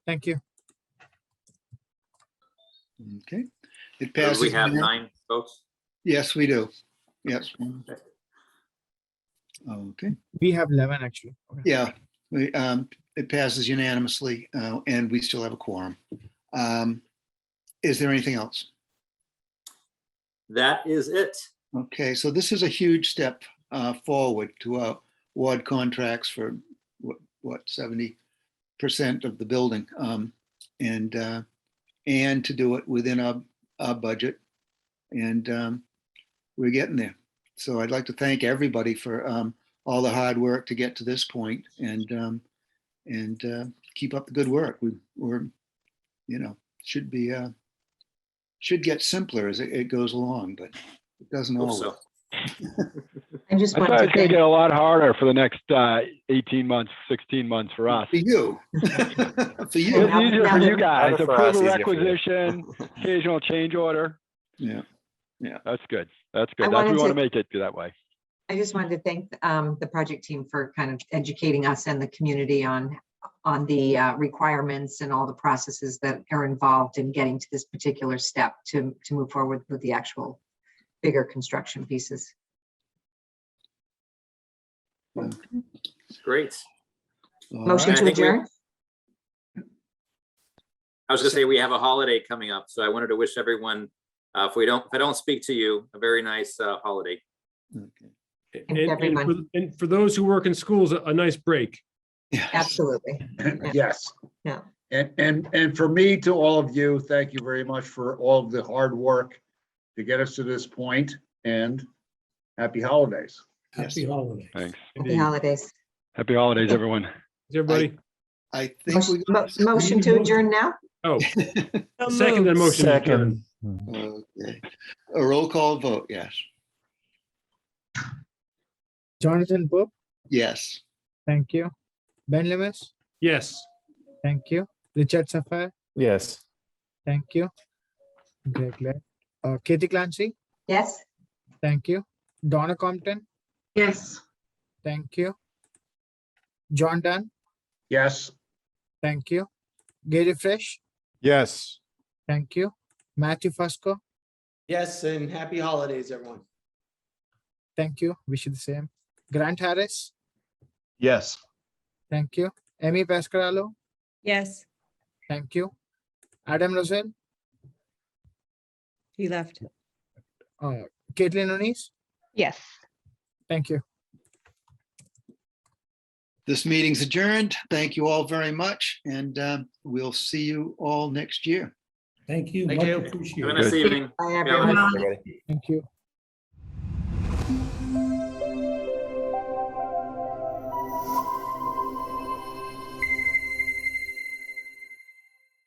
thank you. Okay. It So passes. we have 9 votes. Yes, we do. Yes. Okay. We have 11 actually. Okay. Yeah, it passes unanimously, and we still have a quorum. Is there anything else? That is it. Okay, so this is a huge step forward to award contracts for what 70% of the building, and to do it within our budget, and we're getting there. So I'd like to thank everybody for all the hard work to get to this point, and keep up the good work. We're should get simpler as it goes along, but it doesn't Hope always. so. I just I want thought to it's gonna thank, get a lot harder for the next 18 months, 16 months for us. For you. For you. It's easier for you guys. Harder for Approve us, a easier for you. requisition, occasional change order. Yeah. That's good. That's I good. That's what wanted we want to- to make it that way. I just wanted to thank the project team for kind of educating us and the community on the requirements and all the processes that are involved in getting to this particular step to move forward with the actual bigger construction pieces. Great. All Motion right. to I think we- adjourn? I was gonna say, we have a holiday coming up, so I wanted to wish everyone, if I don't speak to you, a very nice holiday. Okay. everyone. And for those who work in schools, a nice break. Yes. Absolutely. yes. Yeah. And for me, to all of you, thank you very much for all of the hard work to get us to this point, and happy holidays. Happy holidays. Thanks. Happy holidays. Happy holidays, everyone. Everybody. I think we. Motion to adjourn now? Oh, So second that moved. motion. to adjourn. Okay. A roll call vote, yes. Jonathan Pope, Yes. thank you. Ben Lemus, Yes. thank you. Richard Safar, Yes. thank you. Greg Laird. Kathy Clancy, Yes? thank you. Donna Compton, Yes. thank you. John Dunn, Yes. thank you. Gary Fresh, Yes. thank you. Matthew Fusco, Yes, and happy holidays, everyone. thank you. Wish you the same. Grant Harris, Yes. thank you. Amy Pascarello, Yes, thank you. Adam Rosell, he left. Caitlin O'Nees, Yes. thank you. This meeting's adjourned. Thank you all very much, and we'll see you all next year. Thank you. Thank Much you. Have a appreciated. nice evening. Bye, Yeah. everyone. Everybody. Thank you.